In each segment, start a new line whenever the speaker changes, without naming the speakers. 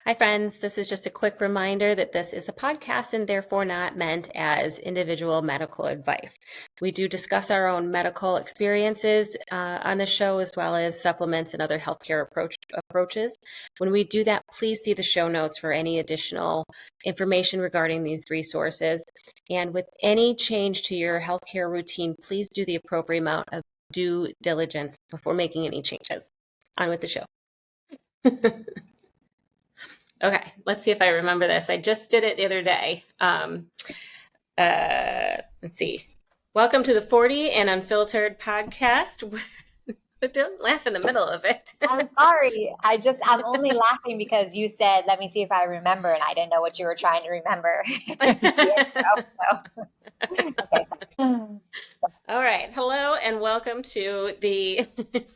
Hi, friends. This is just a quick reminder that this is a podcast and therefore not meant as individual medical advice. We do discuss our own medical experiences on the show, as well as supplements and other healthcare approaches. When we do that, please see the show notes for any additional information regarding these resources. And with any change to your healthcare routine, please do the appropriate amount of due diligence before making any changes. On with the show. Okay, let's see if I remember this. I just did it the other day. Let's see. Welcome to the 40 and Unfiltered podcast. But don't laugh in the middle of it.
I'm sorry. I'm only laughing because you said, let me see if I remember, and I didn't know what you were trying to remember. Okay, sorry.
All right. Hello and welcome to the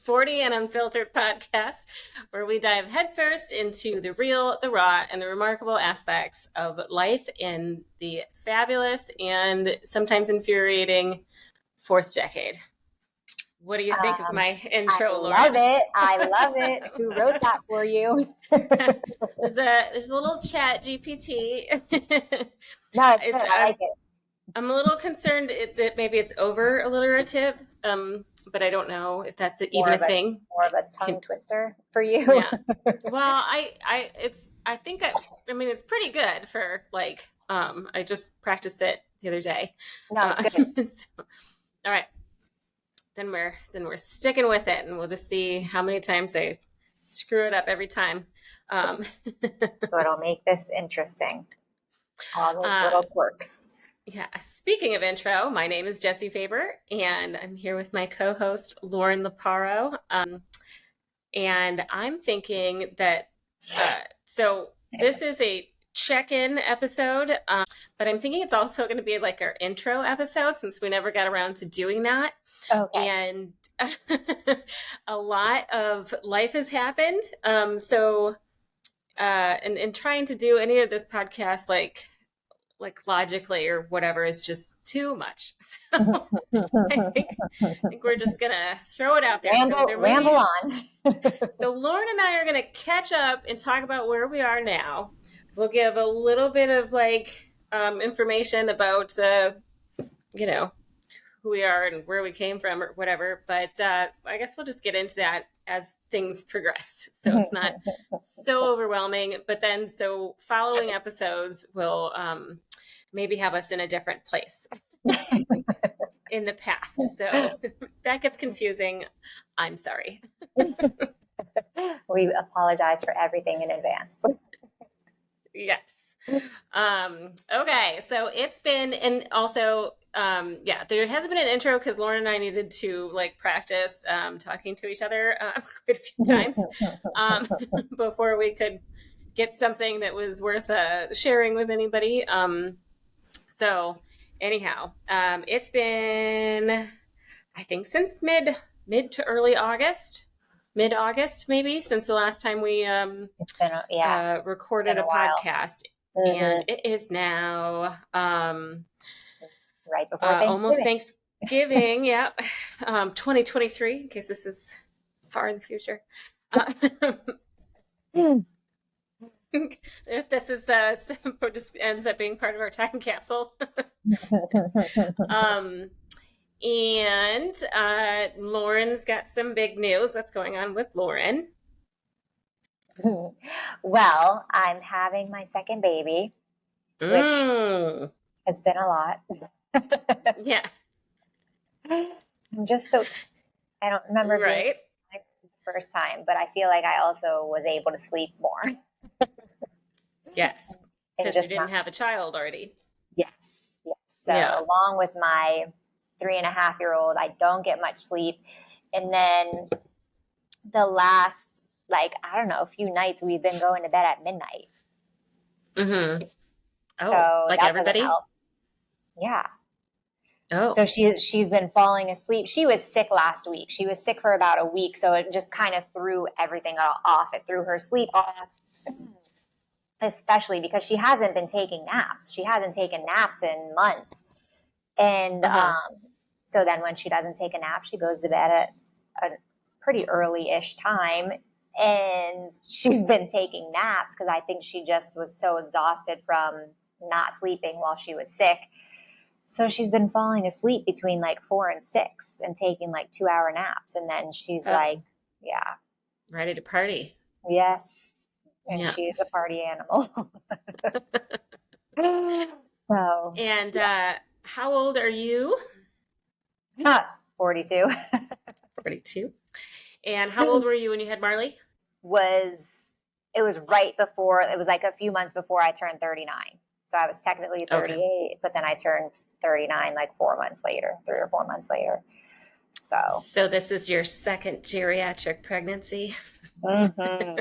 40 and Unfiltered podcast, where we dive headfirst into the real, the raw, and the remarkable aspects of life in the fabulous and sometimes infuriating fourth decade. What do you think of my intro, Lauren?
I love it. Who wrote that for you?
There's a little chat GPT.
No, I like it.
I'm a little concerned that maybe it's over alliterative, but I don't know if that's even a thing.
More of a tongue twister for you.
Yeah. Well, I think it's pretty good for I just practiced it the other day.
No, good.
All right. Then we're sticking with it, and we'll just see how many times I screw it up every time.
So it'll make this interesting. All those little quirks.
Yeah. Speaking of intro, my name is Jessie Faber, and I'm here with my co-host Lauren Leparo. And I'm thinking that so this is a check-in episode, but I'm thinking it's also going to be like our intro episode, since we never got around to doing that.
Okay.
And a lot of life has happened. So and trying to do any of this podcast like logically or whatever is just too much. So I think we're just gonna throw it out there.
Ramble on.
So Lauren and I are gonna catch up and talk about where we are now. We'll give a little bit of information about who we are and where we came from or whatever. But I guess we'll just get into that as things progress, so it's not so overwhelming. But then, so following episodes will maybe have us in a different place in the past. So that gets confusing. I'm sorry.
We apologize for everything in advance.
Yes. Okay. So it's been, and also, there hasn't been an intro because Lauren and I needed to practice talking to each other quite a few times before we could get something that was worth sharing with anybody. So anyhow, it's been, I think, since mid to early August. Mid-August, maybe, since the last time we recorded a podcast. Mm-hmm. And it is now
right before Thanksgiving.
Almost Thanksgiving. Yep. 2023, in case this is far in the future. If this is just ends up being part of our time capsule. And Lauren's got some big news. What's going on with Lauren?
Well, I'm having my second baby, which has been a lot.
Yeah.
I'm just I don't remember being the first time, but I feel like I also was able to sleep more.
Yes, because you didn't have a child already.
Yes. So along with my 3.5-year-old, I don't get much sleep. And then the last, a few nights we've been going to bed at midnight.
Mm-hmm. Oh,
so
like everybody?
Yeah.
Oh.
So she's been falling asleep. She was sick last week. She was sick for about a week. So it just kind of threw everything off. It threw her sleep off, especially because she hasn't been taking naps. She hasn't taken naps in months. And so then when she doesn't take a nap, she goes to bed at a pretty early-ish time. And she's been taking naps because I think she just was so exhausted from not sleeping while she was sick. So she's been falling asleep between like 4 and 6 and taking like 2-hour naps. And then she's like, yeah,
ready to party.
yes. And
Yeah.
she's a party animal. So,
And how old are you?
42.
42. And how old were you when you had Marley?
It was right before, it was like a few months before I turned 39. So I was technically 38, okay, but then I turned 39 like 4 months later, 3 or 4 months later.
So this is your second geriatric pregnancy.
Mm-hmm.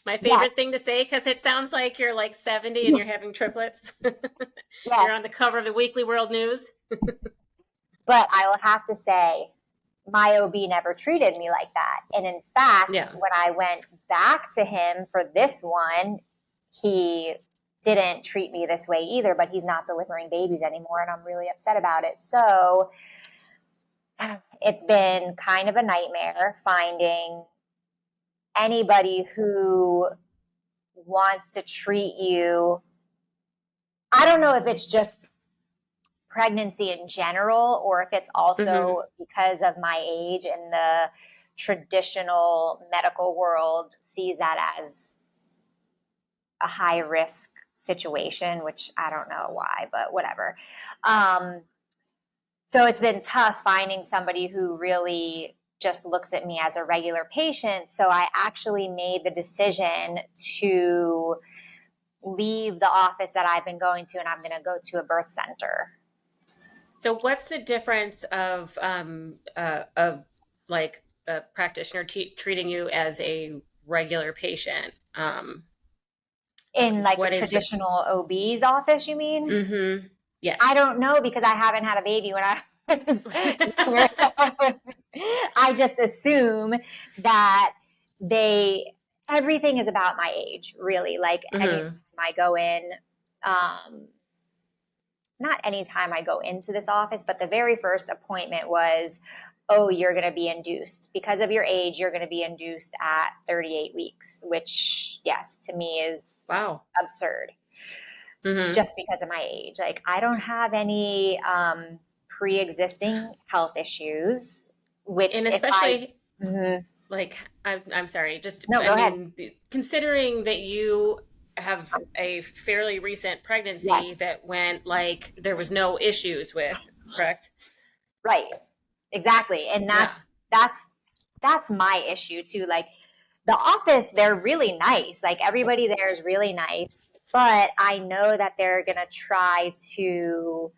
My favorite thing to say, because it sounds like you're like 70 and you're having triplets. You're on the cover of the Weekly World News.
But I will have to say, my OB never treated me like that. And in fact, when I went back to him for this one, he didn't treat me this way either, but he's not delivering babies anymore, and I'm really upset about it. So it's been kind of a nightmare finding anybody who wants to treat you. I don't know if it's just pregnancy in general or if it's also because of my age, and the traditional medical world sees that as a high risk situation, which I don't know why, but whatever. So it's been tough finding somebody who really just looks at me as a regular patient. So I actually made the decision to leave the office that I've been going to, and I'm going to go to a birth center.
So what's the difference of like a practitioner treating you as a regular patient?
In like a traditional OB's office, you mean?
Mm-hmm. Yes.
I don't know, because I haven't had a baby when I I just assume that everything is about my age, really. Like anytime I go in, not anytime I go into this office, but the very first appointment was, oh, you're going to be induced. Because of your age, you're going to be induced at 38 weeks, which, yes, to me is absurd. Just because of my age. Like, I don't have any pre-existing health issues, and especially
like, I'm sorry, just
no, go ahead.
Considering that you have a fairly recent pregnancy that went like there was no issues with, correct?
Right, exactly. And that's my issue too. Like, the office, they're really nice. Like, everybody there is really nice, but I know that they're gonna try to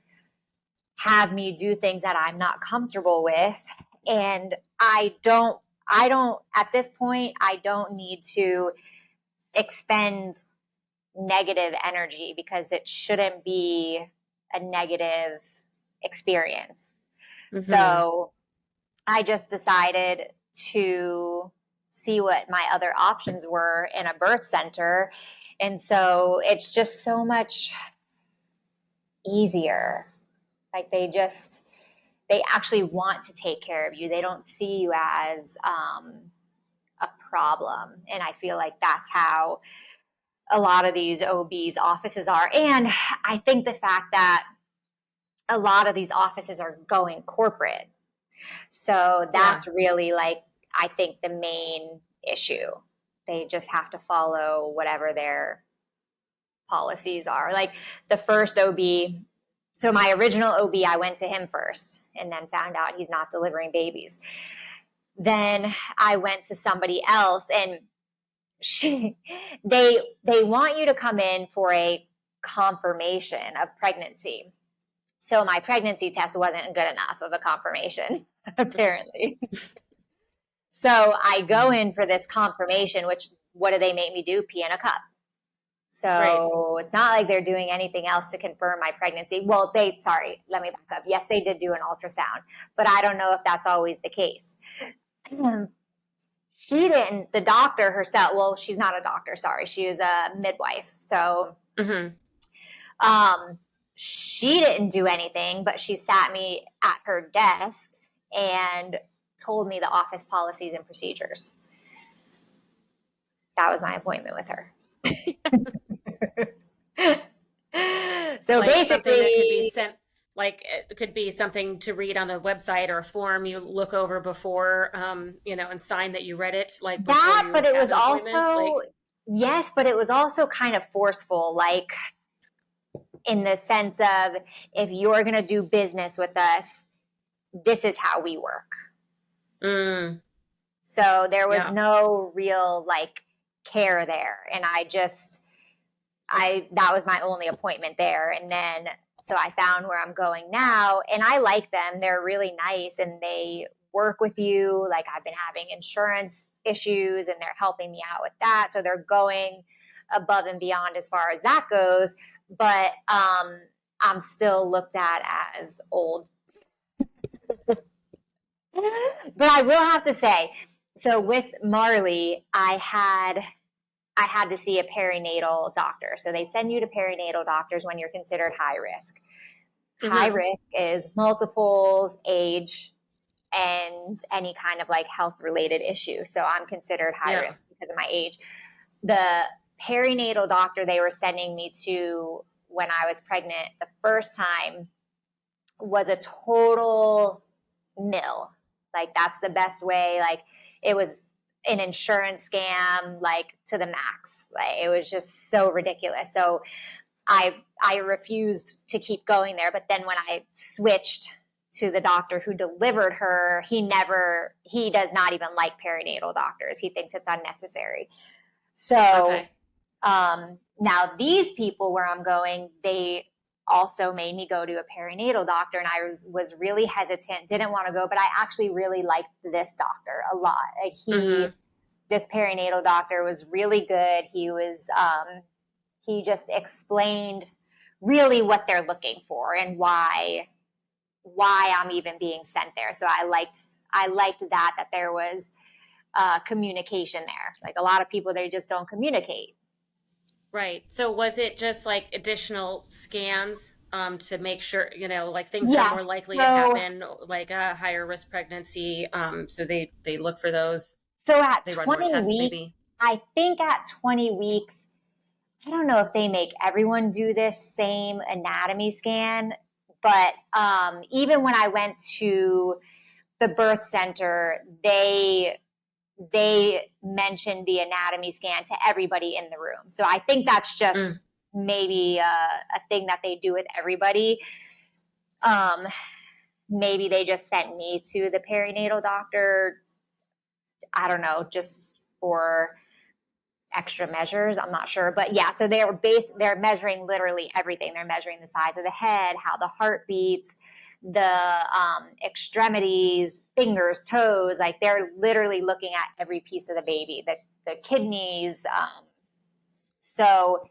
have me do things that I'm not comfortable with, and I don't at this point, I don't need to expend negative energy, because it shouldn't be a negative experience. So I just decided to see what my other options were in a birth center. And so it's just so much easier. Like, they actually want to take care of you. They don't see you as a problem. And I feel like that's how a lot of these OB's offices are. And I think the fact that a lot of these offices are going corporate. So that's really, like, I think the main issue. They just have to follow whatever their policies are. Like, the first OB, so my original OB, I went to him first and then found out he's not delivering babies. Then I went to somebody else, and they want you to come in for a confirmation of pregnancy. So my pregnancy test wasn't good enough of a confirmation, apparently. So I go in for this confirmation, which, what do they make me do? Pee in a cup. So it's not like they're doing anything else to confirm my pregnancy. Well, let me back up. Yes, they did do an ultrasound, but I don't know if that's always the case. She didn't, the doctor herself, well, she's not a doctor, sorry. She was a midwife. So she didn't do anything, but she sat me at her desk and told me the office policies and procedures. That was my appointment with her. So
Like something that could be
basically,
sent, like it could be something to read on the website or a form you look over before, and sign that you read it, like before
that,
you
but it
have
was
an appointment.
also,
Like,
yes, but it was also kind of forceful, like in the sense of, if you're going to do business with us, this is how we work.
mm,
So there was
yeah,
no real like care there. And that was my only appointment there. And then, so I found where I'm going now, and I like them. They're really nice and they work with you. Like, I've been having insurance issues and they're helping me out with that. So they're going above and beyond as far as that goes. But I'm still looked at as old. But I will have to say, so with Marley, I had to see a perinatal doctor. So they send you to perinatal doctors when you're considered high risk. High
mm-hmm,
risk is multiples, age, and any kind of like health related issue. So I'm considered high
yeah,
risk because of my age. The perinatal doctor they were sending me to when I was pregnant the first time was a total mill. Like, that's the best way. Like, it was an insurance scam, like, to the max. Like, it was just so ridiculous. So I refused to keep going there. But then when I switched to the doctor who delivered her, he does not even like perinatal doctors. He thinks it's unnecessary. So
okay,
now these people where I'm going, they also made me go to a perinatal doctor, and I was really hesitant, didn't want to go, but I actually really liked this doctor a lot. Like,
mm-hmm,
this perinatal doctor was really good. He just explained really what they're looking for and why I'm even being sent there. So I liked that there was communication there. Like, a lot of people, they just don't communicate.
right. So was it just like additional scans, to make sure, like things that are more
Yes.
likely to
So
happen, like a higher risk pregnancy? So they look for those.
so at
They run more
20
tests,
weeks,
maybe.
I think at 20 weeks, I don't know if they make everyone do this same anatomy scan, but even when I went to the birth center, they mentioned the anatomy scan to everybody in the room. So I think that's
Mm,
just maybe a thing that they do with everybody. Um, Maybe they just sent me to the perinatal doctor. I don't know, just for extra measures. I'm not sure, but yeah. So they're measuring literally everything. They're measuring the size of the head, how the heart beats, the extremities, fingers, toes. Like, they're literally looking at every piece of the baby, the kidneys. So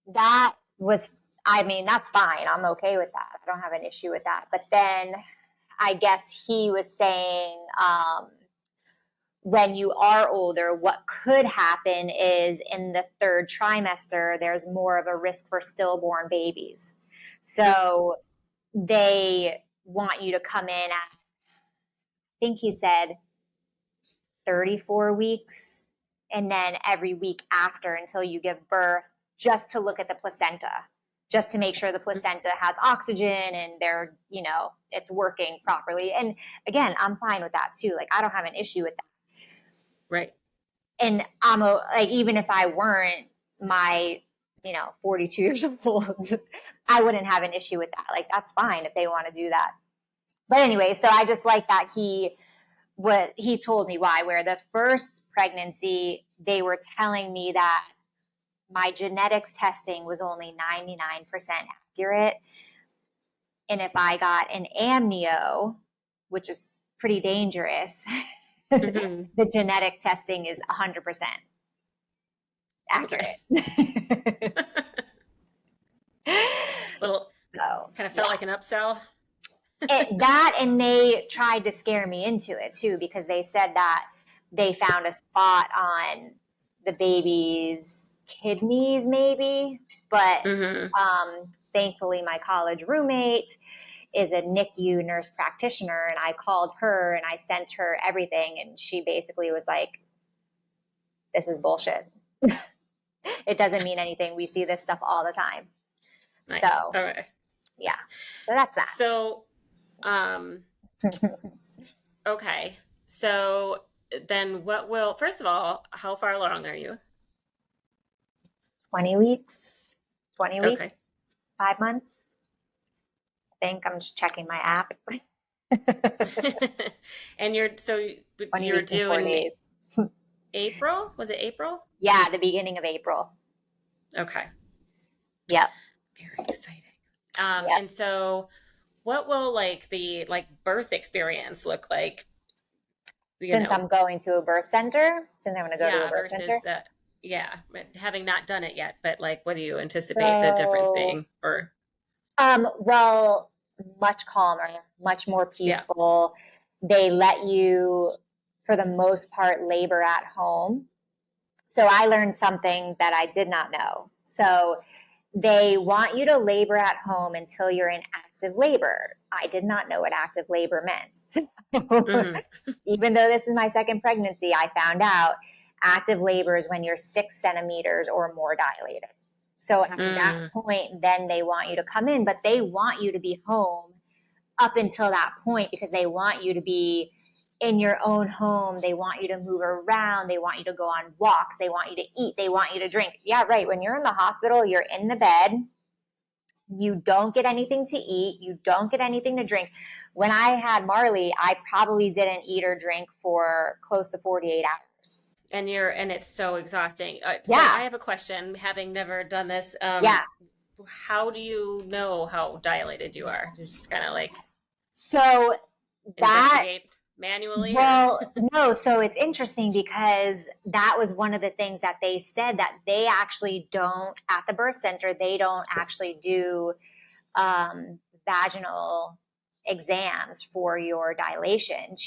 that was, I mean, that's fine. I'm okay with that. I don't have an issue with that. But then I guess he was saying, when you are older, what could happen is in the third trimester, there's more of a risk for stillborn babies.
mm,
So they want you to come in at, I think he said 34 weeks, and then every week after until you give birth, just to look at the placenta, just to make sure the
mm,
placenta has oxygen and it's working properly. And again, I'm fine with that too. Like, I don't have an issue with that.
right.
And like, even if I weren't my 42 years old, I wouldn't have an issue with that. Like, that's fine if they want to do that. But anyway, so I just like that he told me why. Where the first pregnancy, they were telling me that my genetics testing was only 99% accurate, and if I got an amnio, which is pretty dangerous,
Hmm.
the genetic testing is 100%
Okay.
accurate.
Little
So
kind of felt
yeah,
like an upsell.
that, and they tried to scare me into it too, because they said that they found a spot on the baby's kidneys, maybe. But
Hmm.
thankfully, my college roommate is a NICU nurse practitioner, and I called her and I sent her everything, and she basically was like, this is bullshit. It doesn't mean anything. We see this stuff all the time.
Nice.
So,
Okay.
yeah. So that's that.
So, okay. So then first of all, how far along are you?
20 weeks, 20 weeks,
Okay.
5 months. I think I'm just checking my app.
And
20
you're
weeks and
due
4
in
days.
April? Was it April?
Yeah, the beginning of April.
Okay.
Yep.
Very exciting.
Yep.
And so what will the birth experience look like?
Since I'm going to a birth center, since I'm going to go to a
Yeah,
birth
versus
center.
but having not done it yet, but what do you anticipate the difference
So,
being? Or
well, much calmer, much more
yeah.
peaceful. They let you, for the most part, labor at home. So I learned something that I did not know. So they want you to labor at home until you're in active labor. I did not know what active labor meant. So even though this is my second pregnancy, I found out active labor is when you're 6 centimeters or more dilated. So at that point, then they want you to come in, but they want you to be home up until that point because they want you to be in your own home. They want you to move around. They want you to go on walks. They want you to eat. They want you to drink. Yeah, right. When you're in the hospital, you're in the bed. You don't get anything to eat. You don't get anything to drink. When I had Marley, I probably didn't eat or drink for close to 48 hours.
And it's so exhausting. So
Yeah.
I have a question, having never done this.
Yeah.
How do you know how dilated you are? You just kind of
so that
investigate manually,
well, no. So it's interesting because that was one of the things that they said that they actually don't at the birth center. They don't actually do vaginal exams for your dilation.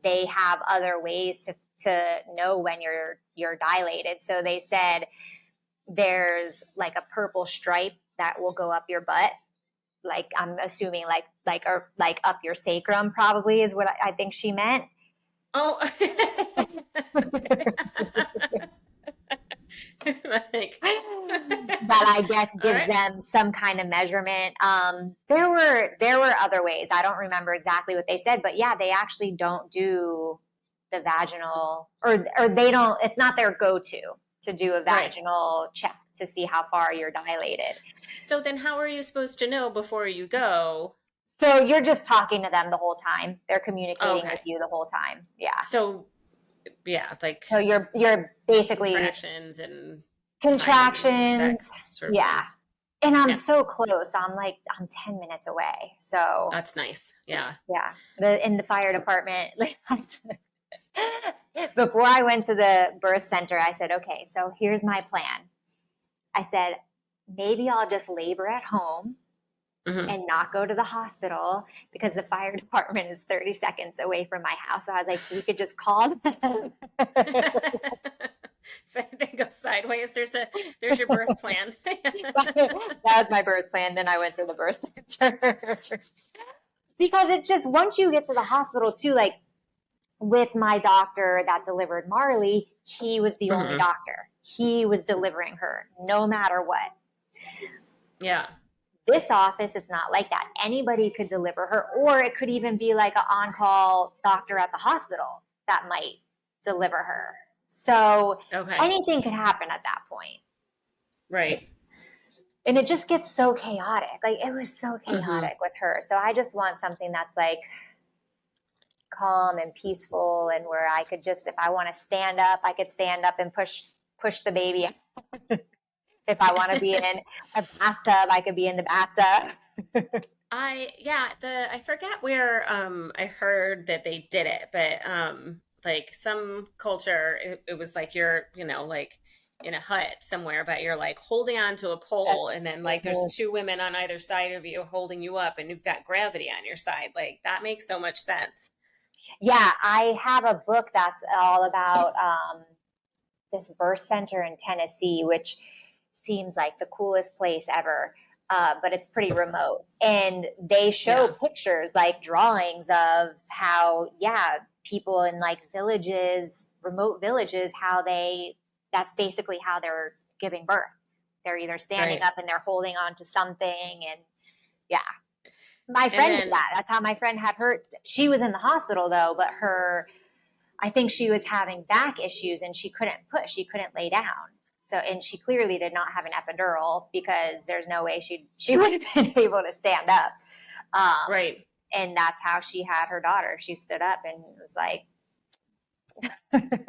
They have other ways to know when you're dilated. So they said there's like a purple stripe that will go up your butt. Like I'm assuming or up your sacrum probably is what I think she meant.
Oh.
That I guess gives them some kind of measurement. There were other ways. I don't remember exactly what they said, but yeah, they actually don't do the vaginal or they don't. It's not their go-to to do a vaginal check to see how far you're dilated.
So then, how are you supposed to know before you go?
So you're just talking to them the whole time. They're communicating with you the whole time. Yeah.
So yeah,
so you're basically
contractions and
contractions.
that sort of
Yeah.
things.
And I'm so close. I'm 10 minutes away. So
that's nice. Yeah.
Yeah. In the fire department, before I went to the birth center, I said, okay, so here's my plan. I said, maybe I'll just labor at home and not go to the hospital because the fire department is 30 seconds away from my house. So I was like, we could just call them.
If anything goes sideways, there's your birth plan.
That was my birth plan. Then I went to the birth center. Because it's just once you get to the hospital too, like with my doctor that delivered Marley, he was the only doctor. He was delivering her no matter what.
Yeah.
This office, it's not like that. Anybody could deliver her, or it could even be like an on-call doctor at the hospital that might deliver her. So anything could happen at that point.
Right.
And it just gets so chaotic. Like it was so chaotic with her. So I just want something that's like calm and peaceful and where I could just, if I want to stand up, I could stand up and push the baby. If I want to be in a bathtub, I could be in the bathtub.
I forget where I heard that they did it, but like some culture it was like you're, like in a hut somewhere, but you're like holding on to a pole and then like there's two women on either side of you holding you up and you've got gravity on your side. Like that makes so much sense.
Yeah, I have a book that's all about this birth center in Tennessee, which seems like the coolest place ever. But it's pretty remote. And they show pictures, like drawings of how, people in like villages, remote villages, how they that's basically how they're giving birth. They're either standing up and they're holding on to something. And yeah, my friend did that. That's how my friend had her. She was in the hospital though, but I think she was having back issues and she couldn't push, she couldn't lay down. So, and she clearly did not have an epidural because there's no way she would have been able to stand up.
Right.
And that's how she had her daughter. She stood up and was like,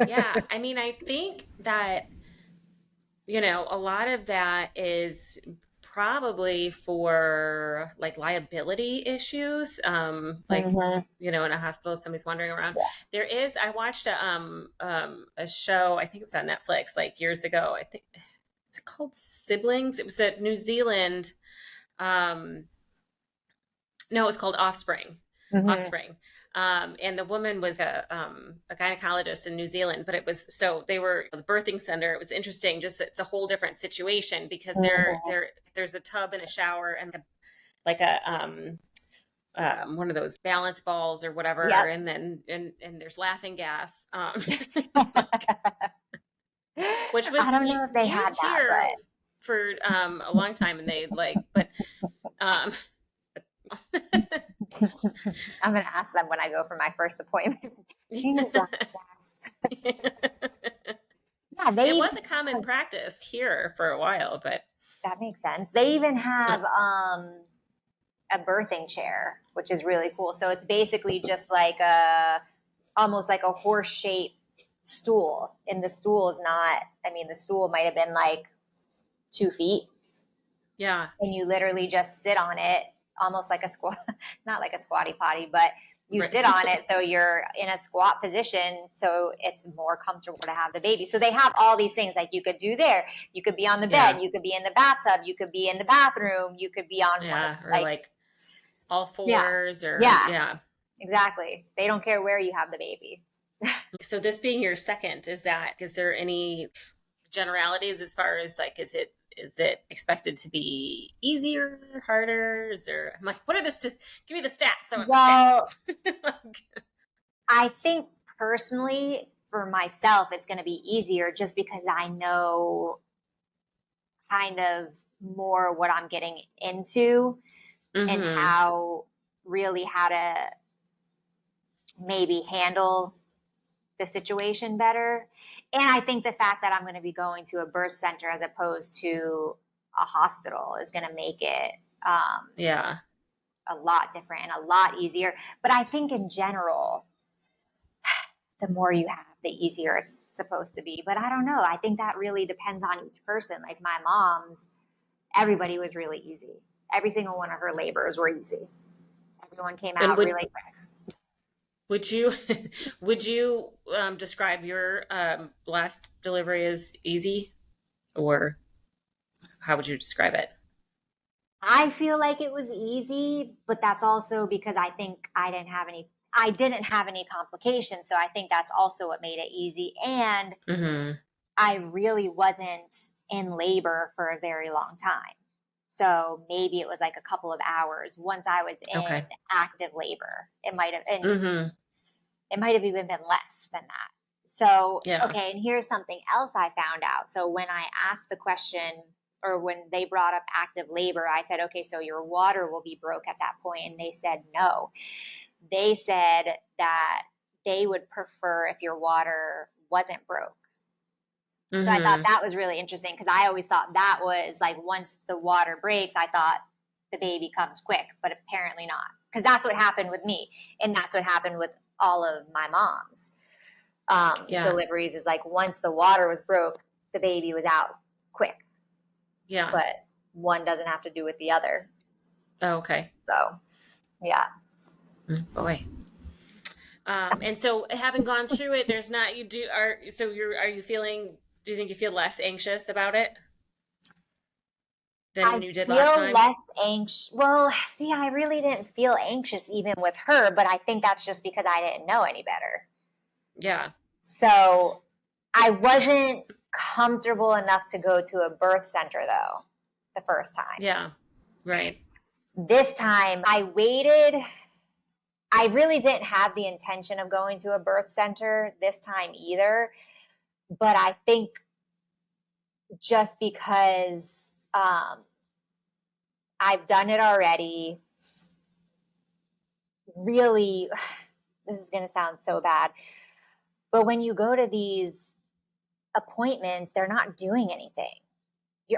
yeah. I mean, I think that, you know, a lot of that is probably for like liability issues. Like, you know, in a hospital, if somebody's wandering around. Yeah. I watched a show, I think it was on Netflix like years ago. I think, is it called Siblings? It was at New Zealand. No, it was called Offspring. Offspring. And the woman was a gynecologist in New Zealand, but it was, so they were the birthing center. It was interesting. Just, it's a whole different situation because there's a tub and a shower and like a one of those balance balls or whatever. Yep. And then, and there's laughing gas, which was,
I don't know if they had that,
here for a long time. And they like, but,
I'm going to ask them when I go for my first appointment. Use that gas.
Yeah, it was a common practice here for a while, but
that makes sense. They even have a birthing chair, which is really cool. So it's basically just like almost like a horse-shaped stool, and the stool is not. I mean, the stool might have been like 2 feet.
Yeah,
and you literally just sit on it. Almost like a squat, not like a squatty potty, but you sit on it so you're in a squat position, so it's more comfortable to have the baby. So they have all these things like you could do there. You could be on the bed, you could be in the bathtub, you could be in the bathroom, you could be on
or like all fours or
exactly. They don't care where you have the baby.
So this being your second, is there any generalities as far as like, is it expected to be easier, harder? I'm like, what are this? Just give me the stats.
Well, I think personally for myself, it's going to be easier just because I know kind of more what I'm getting into and how to maybe handle the situation better. And I think the fact that I'm going to be going to a birth center as opposed to a hospital is going to make it a lot different and a lot easier. But I think in general, the more you have, the easier it's supposed to be. But I don't know. I think that really depends on each person. Like my mom's, everybody was really easy. Every single one of her labors were easy. Everyone came out really quick.
Would you describe your last delivery as easy, or how would you describe it?
I feel like it was easy, but that's also because I think I didn't have any complications. So I think that's also what made it easy. And I really wasn't in labor for a very long time. So maybe it was like a couple of hours. Once I was in active labor, it might have even been less than that. So, okay. And here's something else I found out. So when I asked the question, or when they brought up active labor, I said, okay, so your water will be broke at that point. And they said, no. They said that they would prefer if your water wasn't broke. So I thought that was really interesting because I always thought that was like once the water breaks, I thought the baby comes quick, but apparently not. Because that's what happened with me. And that's what happened with all of my mom's deliveries is like once the water was broke, the baby was out quick.
Yeah.
But one doesn't have to do with the other.
Oh, okay.
So, yeah.
Boy. And so having gone through it, are you feeling, do you think you feel less anxious about it than you did last time?
I feel less anxious. Well, see, I really didn't feel anxious even with her, but I think that's just because I didn't know any better.
Yeah.
So I wasn't comfortable enough to go to a birth center though, the first time.
Yeah. Right.
This time I waited. I really didn't have the intention of going to a birth center this time either. But I think just because I've done it already. Really, this is going to sound so bad, but when you go to these appointments, they're not doing anything.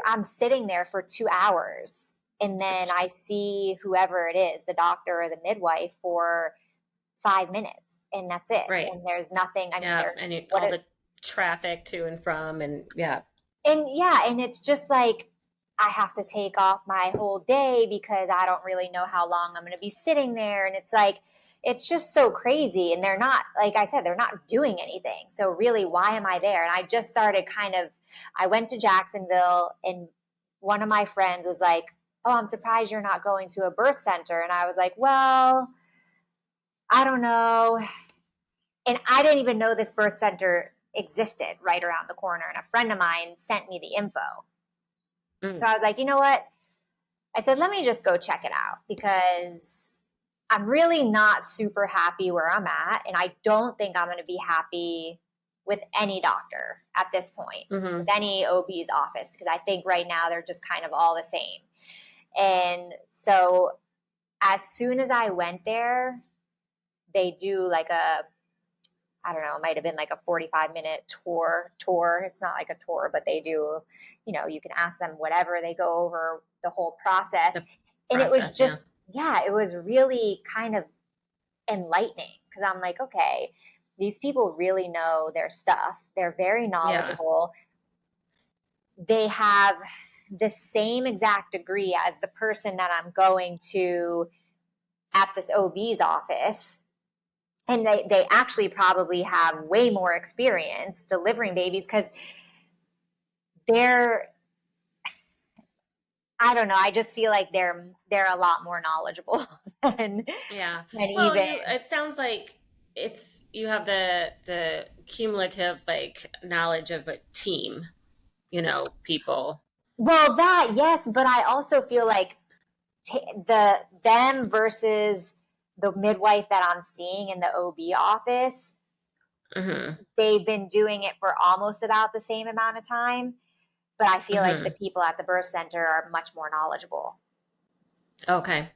I'm sitting there for 2 hours, and then I see whoever it is, the doctor or the midwife, for 5 minutes, and that's it.
Right.
And there's nothing. I mean,
Yeah.
there's
And
what
all
it,
the traffic to and from, and yeah.
and yeah, and it's just like I have to take off my whole day because I don't really know how long I'm going to be sitting there, and it's like it's just so crazy. And they're not, like I said, they're not doing anything. So really, why am I there? And I just started I went to Jacksonville, and one of my friends was like, "Oh, I'm surprised you're not going to a birth center." And I was like, "Well, I don't know." And I didn't even know this birth center existed right around the corner. And a friend of mine sent me the info. So
Mm.
I was like, you know what? I said, let me just go check it out, because I'm really not super happy where I'm at. And I don't think I'm going to be happy with any doctor at this point, with any OB's office, because I think right now they're just kind of all the same. And so as soon as I went there, they do like I don't know, it might have been like a 45-minute tour. It's not like a tour, but they do, you can ask them whatever. They go over the whole process.
The
And it was
process, yeah.
just, yeah, it was really kind of enlightening, because I'm like, okay, these people really know their stuff. They're very
Yeah.
knowledgeable. They have the same exact degree as the person that I'm going to at this OB's office. And they actually probably have way more experience delivering babies, because they're, I don't know, I just feel like they're a lot more knowledgeable than
Yeah.
than
Well,
even.
it sounds like you have the cumulative like knowledge of a team, people.
Well, that, yes, but I also feel like them versus the midwife that I'm seeing in the OB office,
Mhm.
they've been doing it for almost about the same amount of time, but I feel like the
Mhm.
people at the birth center are much more knowledgeable.
Okay.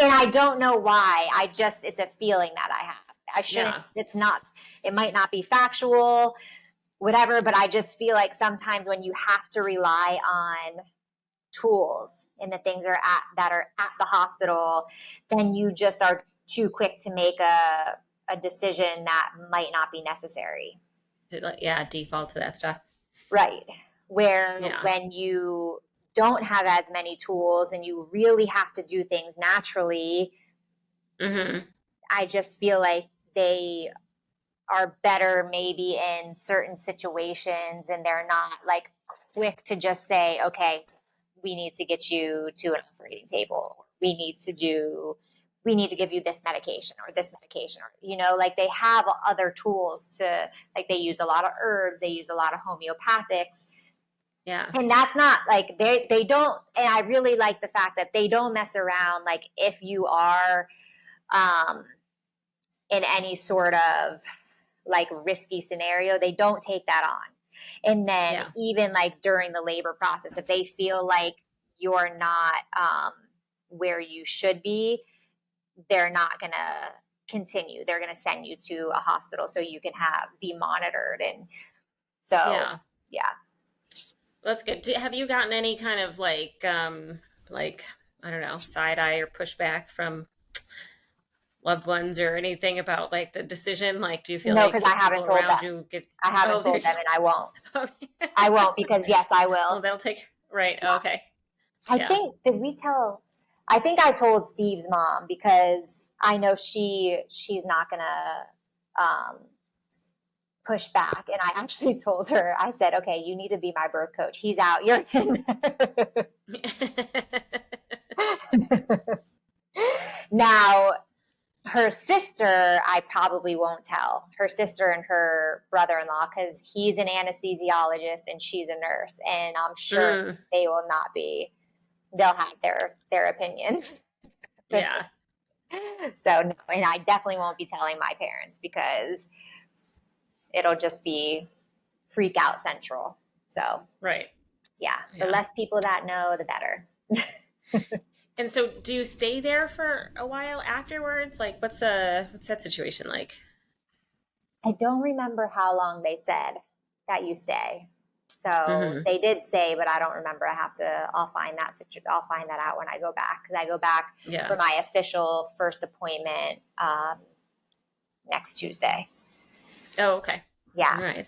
And I don't know why. It's a feeling that I have. I shouldn't,
Yeah.
it's not, it might not be factual, whatever, but I just feel like sometimes when you have to rely on tools and the things that are at the hospital, then you just are too quick to make a decision that might not be necessary.
Yeah, default to that stuff.
Right. Where
Yeah.
when you don't have as many tools and you really have to do things naturally,
Mhm.
I just feel like they are better maybe in certain situations, and they're not like quick to just say, okay, we need to get you to an operating table. We need to give you this medication or this medication, or, like they have other tools to, like they use a lot of herbs, they use a lot of homeopathics.
Yeah.
And that's not like they don't, and I really like the fact that they don't mess around. Like if you are um, in any sort of like risky scenario, they don't take that on. And then
Yeah.
even like during the labor process, if they feel like you're not where you should be, they're not going to continue. They're going to send you to a hospital so you can be monitored. And so,
Yeah.
yeah.
That's good. Have you gotten any kind of like I don't know, side eye or pushback from loved ones or anything about like the decision? Like, do you feel
No, because
like
I haven't
people
told them.
around you get?
I haven't
Oh, there
told
you
them, and I won't.
go.
I won't, because yes, I
Well,
will.
they'll take right.
Yeah.
Okay.
I
Yeah.
think, did we tell? I think I told Steve's mom, because I know she's not gonna um, push back. And I actually told her, I said, okay, you need to be my birth coach. He's out. You're in. Now, her sister, I probably won't tell. Her sister and her brother-in-law, because he's an anesthesiologist and she's a nurse, and I'm sure
Mm,
they will not be. They'll have their opinions.
yeah.
So no, and I definitely won't be telling my parents, because it'll just be freak out central. So,
Right.
yeah, the less people that know, the better.
And so do you stay there for a while afterwards? Like what's that situation like?
I don't remember how long they said that you stay. So
Mm-hmm.
they did say, but I don't remember. I'll find that out when I go back, because I go back
Yeah.
for my official first appointment next Tuesday.
Oh, okay.
Yeah.
All right.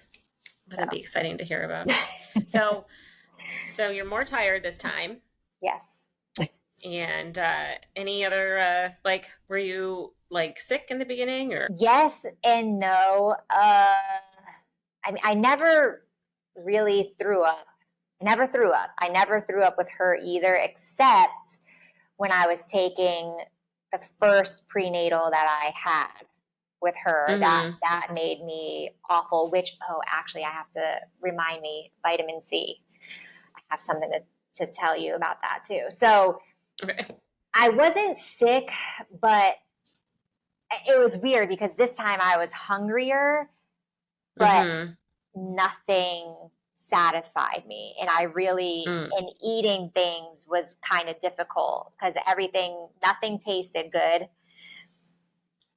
That'd
So.
be exciting to hear about. So you're more tired this time.
Yes.
And any other like were you like sick in the beginning or?
Yes and no. I never really threw up. I never threw up. I never threw up with her either, except when I was taking the first prenatal that I had with her.
Mm-hmm.
That made me awful, which, actually, I have to remind me, vitamin C. I have something to tell you about that too. So
Okay.
I wasn't sick, but it was weird because this time I was hungrier, but
Mm-hmm.
nothing satisfied me. And I really, in eating things was kind of difficult because nothing tasted good.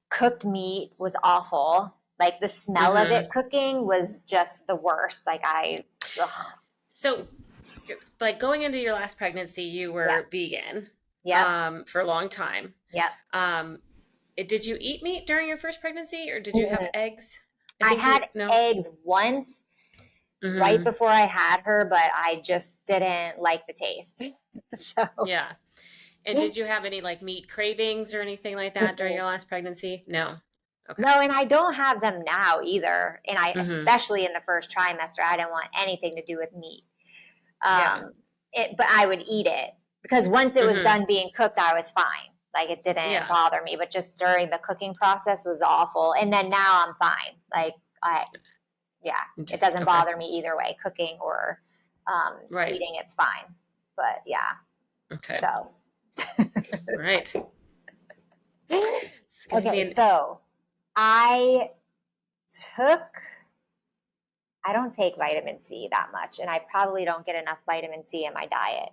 Cooked meat was awful. Like the smell of it cooking was just the worst. Ugh.
So like going into your last pregnancy, you were vegan.
Yep.
For a long time.
Yep.
Did you eat meat during your first pregnancy or did you have eggs?
I had eggs once right before I had her, but I just didn't like the taste. So.
Yeah. And did you have any like meat cravings or anything like that during your last pregnancy? No. Okay.
No, and I don't have them now either. And especially in the first trimester, I didn't want anything to do with meat. But I would eat it because once it was done being cooked, I was fine. Like it didn't bother me, but just during the cooking process was awful. And then now I'm fine. Like it doesn't bother me either way, cooking or eating, it's fine. But yeah.
Okay.
So.
Right.
Okay, so I don't take vitamin C that much, and I probably don't get enough vitamin C in my diet.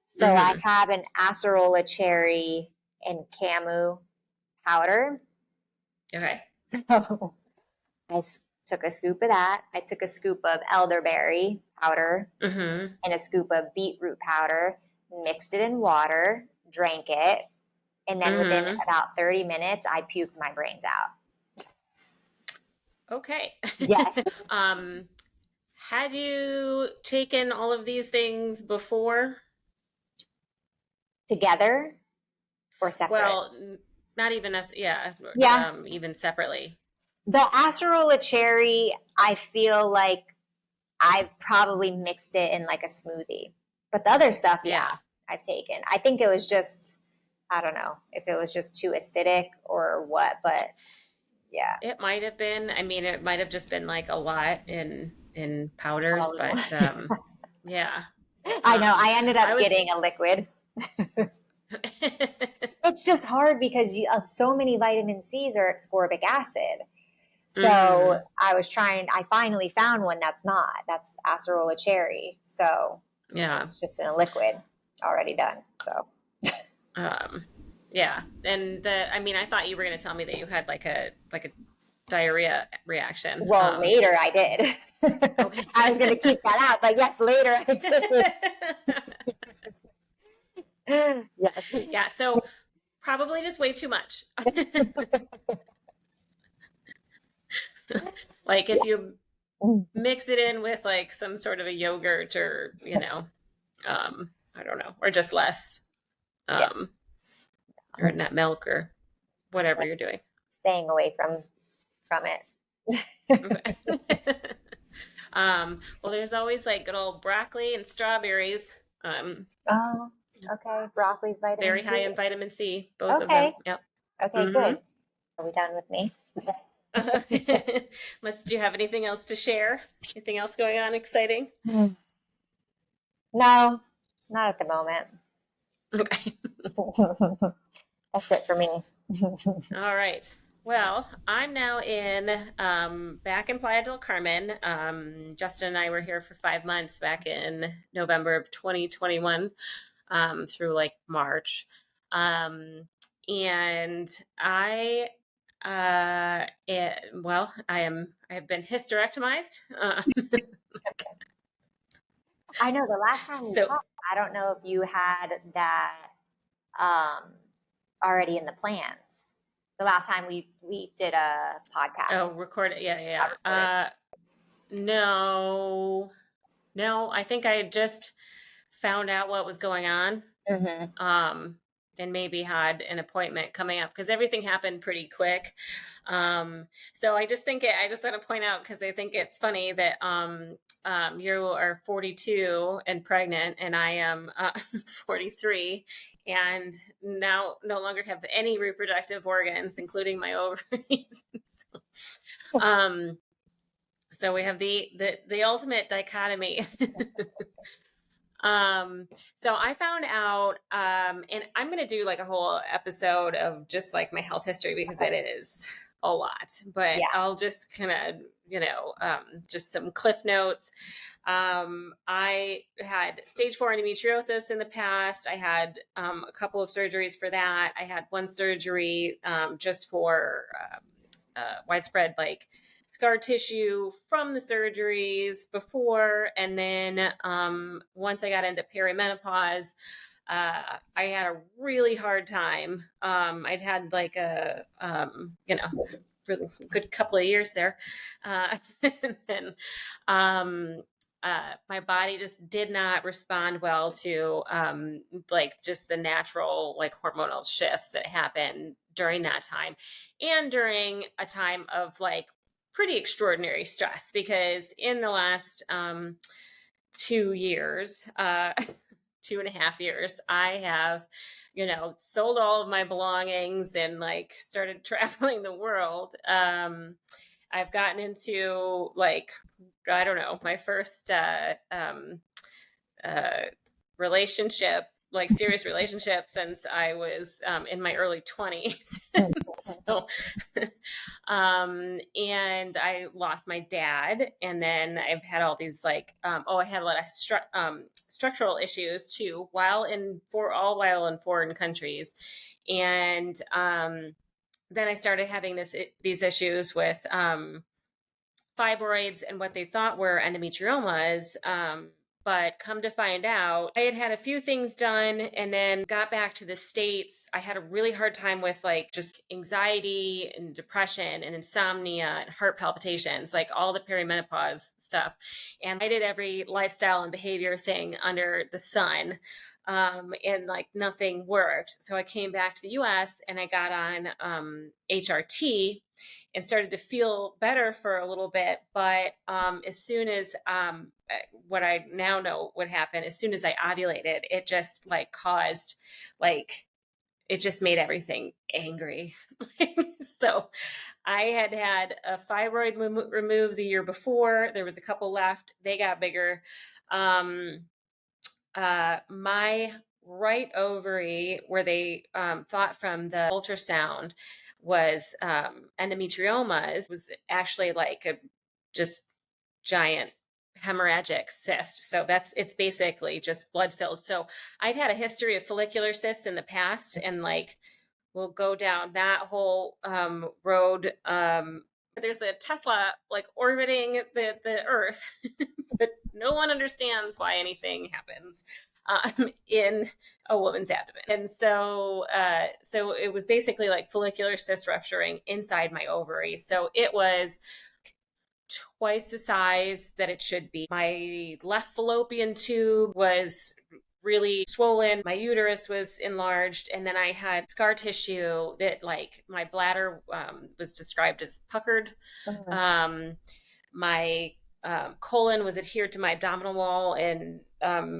So I have an acerola cherry and camu powder.
Okay.
So I took a scoop of that. I took a scoop of elderberry powder and a scoop of beetroot powder, mixed it in water, drank it, and then within about 30 minutes, I puked my brains out.
Okay.
Yes.
Had you taken all of these things before?
Together or separate?
Well, not even even separately.
The acerola cherry, I feel like I probably mixed it in like a smoothie. But the other stuff, I've taken. I think it was just, I don't know if it was just too acidic or what, but yeah.
It might have been. I mean, it might have just been like a lot in powders, but yeah.
I know. I ended up getting a liquid. It's just hard because so many vitamin C's are ascorbic acid. So I finally found one that's acerola cherry. So it's just in a liquid already done. So,
yeah. And I thought you were going to tell me that you had like a diarrhea reaction.
Well, later I did. Okay. I was going to keep that out, but yes, later I did. Yes.
Yeah. So probably just way too much. Like if you mix it in with like some sort of a yogurt or, I don't know, or just less, or nut milk or whatever you're doing.
Staying away from
it. Well, there's always like good old broccoli and strawberries.
Okay. Broccoli's vitamin
very
C.
high in vitamin C, both of them. Yep.
Okay, good. Are we done with me?
Unless, do you have anything else to share? Anything else going on exciting?
No, not at the moment.
Okay.
That's it for me.
All right. Well, I'm now back in Playa del Carmen. Justin and I were here for 5 months back in November of 2021 through like March. Um, and I, well, I have been hysterectomized.
I know the last time we
So,
talked, I don't know if you had that um, already in the plans. The last time we did a podcast,
oh, record it. Yeah,
I
yeah,
recorded.
yeah. No, no, I think I had just found out what was going on.
Mm-hmm.
um, and maybe had an appointment coming up because everything happened pretty quick. So I just want to point out because I think it's funny that you are 42 and pregnant, and I am 43, and now no longer have any reproductive organs, including my ovaries. um, so we have the ultimate dichotomy. So I found out, and I'm going to do like a whole episode of just like my health history because
Okay.
it is a lot, but
Yeah.
I'll just kind of, just some cliff notes. I had stage 4 endometriosis in the past. I had a couple of surgeries for that. I had one surgery just for widespread like scar tissue from the surgeries before. And then once I got into perimenopause, I had a really hard time. I'd had like really good couple of years there. And then my body just did not respond well to like just the natural like hormonal shifts that happen during that time and during a time of like pretty extraordinary stress because in the last 2 years, 2.5 years, I have, sold all of my belongings and like started traveling the world. I've gotten into like, I don't know, my first uh, relationship, like serious relationship, since I was in my early 20s. So, and I lost my dad, and then I've had all these like, I had a lot of structural issues too, while in foreign countries, and then I started having these issues with fibroids and what they thought were endometriomas. But come to find out, I had had a few things done and then got back to the States. I had a really hard time with like just anxiety and depression and insomnia and heart palpitations, like all the perimenopause stuff. And I did every lifestyle and behavior thing under the sun. And like nothing worked. So I came back to the US and I got on HRT and started to feel better for a little bit. But as soon as what I now know would happen, as soon as I ovulated, it just like caused like it just made everything angry. So I had had a fibroid removed the year before. There was a couple left. They got bigger. My right ovary, where they thought from the ultrasound was endometriomas, was actually like a just giant hemorrhagic cyst. So it's basically just blood filled. So I'd had a history of follicular cysts in the past, and like we'll go down that whole road. There's a Tesla like orbiting the Earth, but no one understands why anything happens in a woman's abdomen. And so it was basically like follicular cyst rupturing inside my ovary. So it was twice the size that it should be. My left fallopian tube was really swollen. My uterus was enlarged, and then I had scar tissue that, like, my bladder was described as puckered.
Mm-hmm.
Um, my colon was adhered to my abdominal wall in a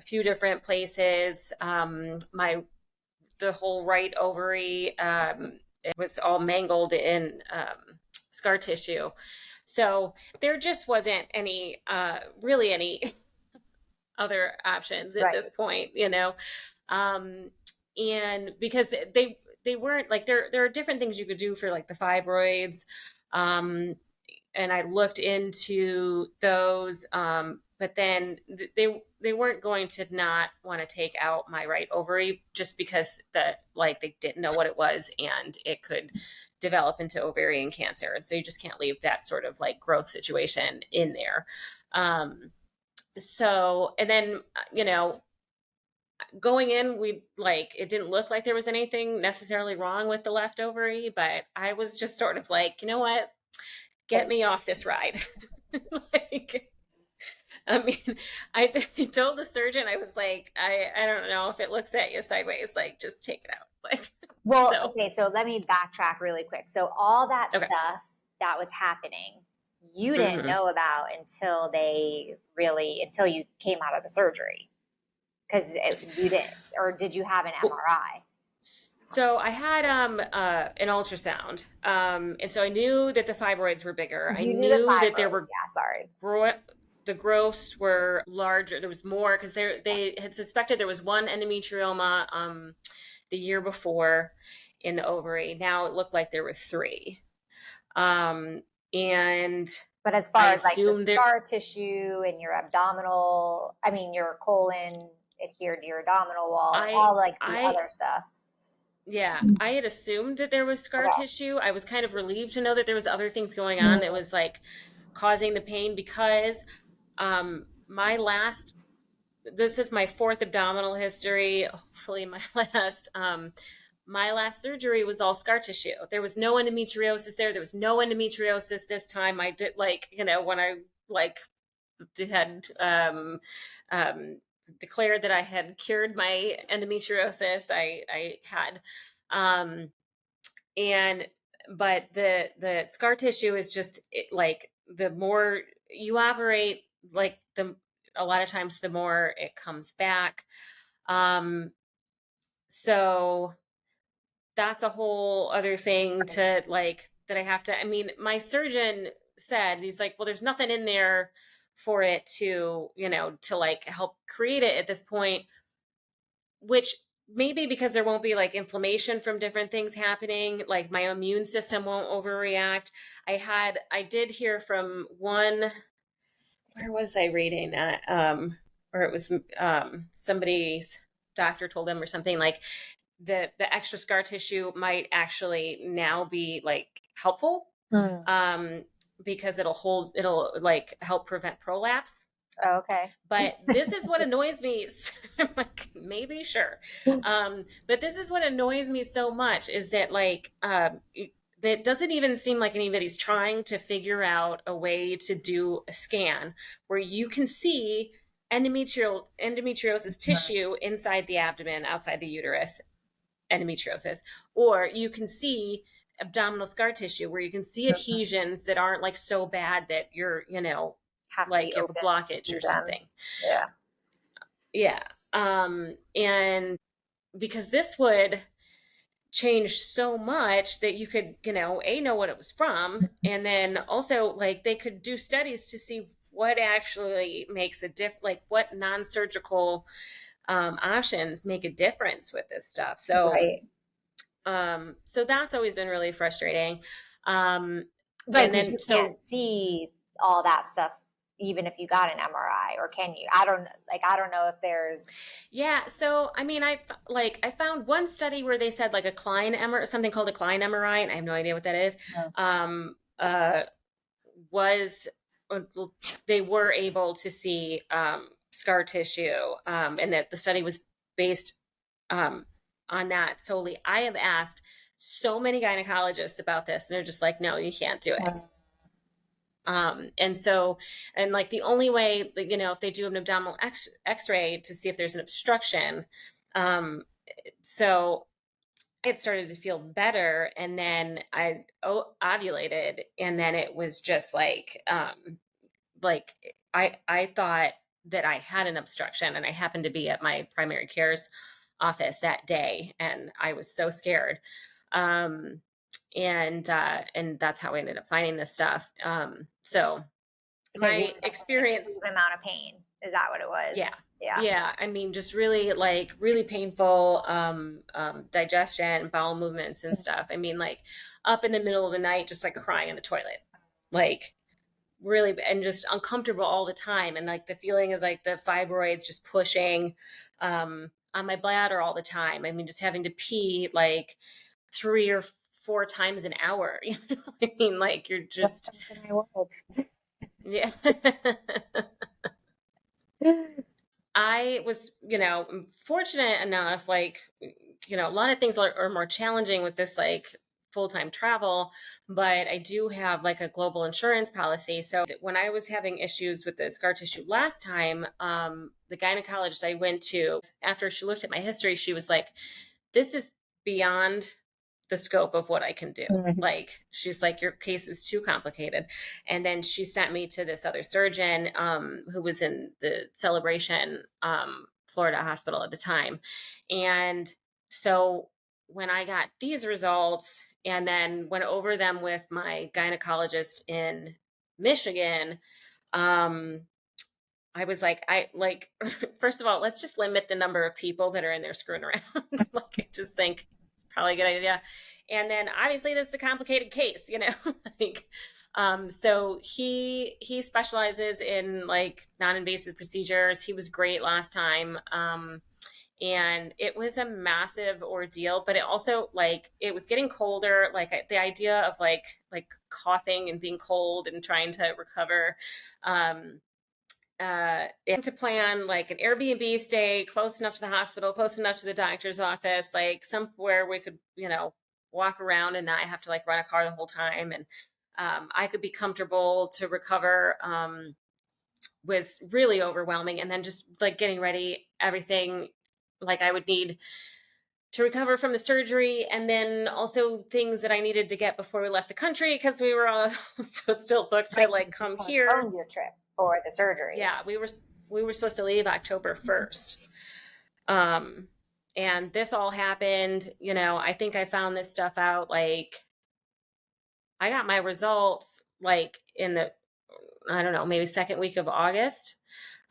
few different places. The whole right ovary, it was all mangled in scar tissue. So there just wasn't really any other options at
Right.
this point, and because they weren't like, there are different things you could do for like the fibroids. And I looked into those, but then they weren't going to not want to take out my right ovary just because they didn't know what it was and it could develop into ovarian cancer, and so you just can't leave that sort of like growth situation in there. So and then going in, we like it didn't look like there was anything necessarily wrong with the left ovary, but I was just sort of like, you know what, get me off this ride. Like, I mean, I told the surgeon, I was like, I don't know if it looks at you sideways, like just take it out. Like,
Well,
so
okay, so let me backtrack really quick. So all that
okay.
stuff that was happening, you didn't
Mm-hmm.
know about until you came out of the surgery. Because you didn't, or did you have an
Well,
MRI?
so I had an ultrasound, and so I knew that the fibroids were bigger. I
You knew the
knew that there
fibroid.
were
Yeah, sorry.
gro- the growths were larger. There was more because they had suspected there was one endometrioma the year before in the ovary. Now it looked like there were three, and
But as
I
far as like the
assumed there.
scar tissue and your abdominal, I mean, your colon adhered to your abdominal wall,
I
all like the
I
other stuff.
Yeah, I had assumed that there was scar
Okay.
tissue. I was kind of relieved to know that there was other things going on that
Mm.
was like causing the pain because my last this is my fourth abdominal history, hopefully my last surgery was all scar tissue. There was no endometriosis there. There was no endometriosis this time. I did when I like had um, declared that I had cured my endometriosis. I had, um, and but the scar tissue is just like the more you operate, like the a lot of times the more it comes back. Um, so that's a whole other thing to like that I have to. I mean, my surgeon said he's like, well, there's nothing in there for it to to like help create it at this point, which maybe because there won't be like inflammation from different things happening, like my immune system won't overreact. I did hear from one, where was I reading that? Or it was somebody's doctor told them or something like the extra scar tissue might actually now be like helpful,
Mm.
um, because it'll like help prevent prolapse.
Okay.
But this is what annoys me. I'm like, maybe sure. But this is what annoys me so much is that like it doesn't even seem like anybody's trying to figure out a way to do a scan where you can see endometriosis tissue inside the abdomen, outside the uterus, endometriosis, or you can see abdominal scar tissue where you can see adhesions that aren't like so bad that you're,
Have to be
like you have a
open
blockage
to
or
them.
something.
Yeah.
Yeah. And because this would change so much that you could, know what it was from. And then also like they could do studies to see what actually makes a like what non-surgical options make a difference with this stuff. So
Right.
so that's always been really frustrating. Um,
Right,
and
because
then
you
so
can't see all that stuff even if you got an MRI, or can you? I don't know if there's.
yeah, so I mean, I found one study where they said like a Klein MRI, something called a Klein MRI, and I have no idea what that is.
No.
Was they were able to see scar tissue, and that the study was based um, on that solely. I have asked so many gynecologists about this, and they're just like, no, you can't do it. And so, and like the only way, if they do an abdominal x-ray to see if there's an obstruction, so it started to feel better. And then I ovulated, and then it was just like I thought that I had an obstruction, and I happened to be at my primary care's office that day, and I was so scared. Um, and that's how I ended up finding this stuff. So
Because you
my
were in
experience,
extreme amount of pain. Is that what it was?
yeah,
Yeah.
Yeah, I mean, just really like really painful digestion, bowel movements and stuff. I mean, like up in the middle of the night, just like crying in the toilet, like really, and just uncomfortable all the time, and like the feeling of like the fibroids just pushing on my bladder all the time. I mean, just having to pee like 3 or 4 times an hour. You know, I mean, like you're just
Welcome to my world.
yeah. I was, fortunate enough, like, a lot of things are more challenging with this, like, full-time travel, but I do have like a global insurance policy. So when I was having issues with the scar tissue last time, the gynecologist I went to, after she looked at my history, she was like, this is beyond the scope of what I can do.
Mhm.
Like, she's like, your case is too complicated. And then she sent me to this other surgeon who was in the Celebration, Florida hospital at the time. And so when I got these results and then went over them with my gynecologist in Michigan, um, I was like, first of all, let's just limit the number of people that are in there screwing around. Like, I just think it's probably a good idea. And then obviously this is a complicated case, like, so he specializes in like non-invasive procedures. He was great last time. And it was a massive ordeal, but it also like it was getting colder, like the idea of like coughing and being cold and trying to recover. And to plan like an Airbnb stay close enough to the hospital, close enough to the doctor's office, like somewhere we could, walk around and not have to like run a car the whole time. And I could be comfortable to recover, was really overwhelming. And then just like getting ready, everything like I would need to recover from the surgery, and then also things that I needed to get before we left the country because we were all still booked to
Right.
like
You
come here.
postponed your trip for the surgery.
Yeah, we were supposed to leave October 1st. Um and this all happened, I think I found this stuff out like I got my results like in the I don't know, maybe second week of August.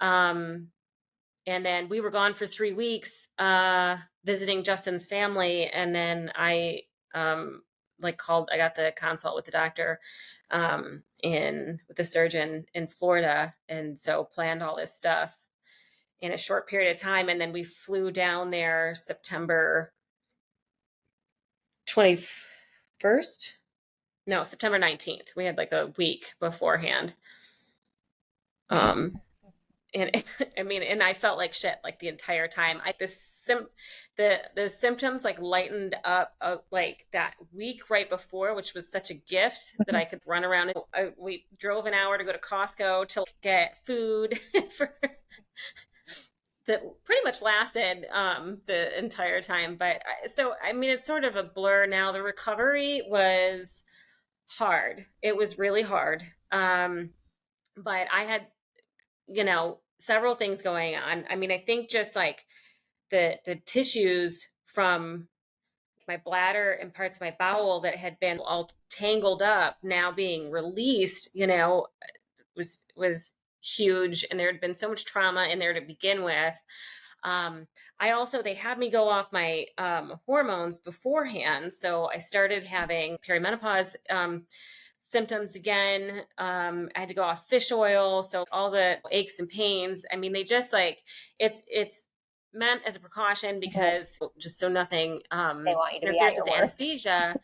Um and then we were gone for 3 weeks visiting Justin's family, and then I like called I got the consult with the doctor in with the surgeon in Florida, and so planned all this stuff in a short period of time. And then we flew down there September 21st. No, September 19th. We had like a week beforehand. Um, and I mean, and I felt like shit like the entire time. The symptoms like lightened up like that week right before, which was such a gift that I could run around. We drove an hour to go to Costco to get food for that pretty much lasted the entire time. But so, I mean, it's sort of a blur now. The recovery was hard. It was really hard. But I had, several things going on. I mean, I think just like the tissues from my bladder and parts of my bowel that had been all tangled up now being released, was huge, and there had been so much trauma in there to begin with. I also they had me go off my hormones beforehand, so I started having perimenopause symptoms again. I had to go off fish oil, so all the aches and pains. I mean, they just like it's meant as a precaution because just so nothing
They want you to be at
interferes with
your
the
worst.
anesthesia.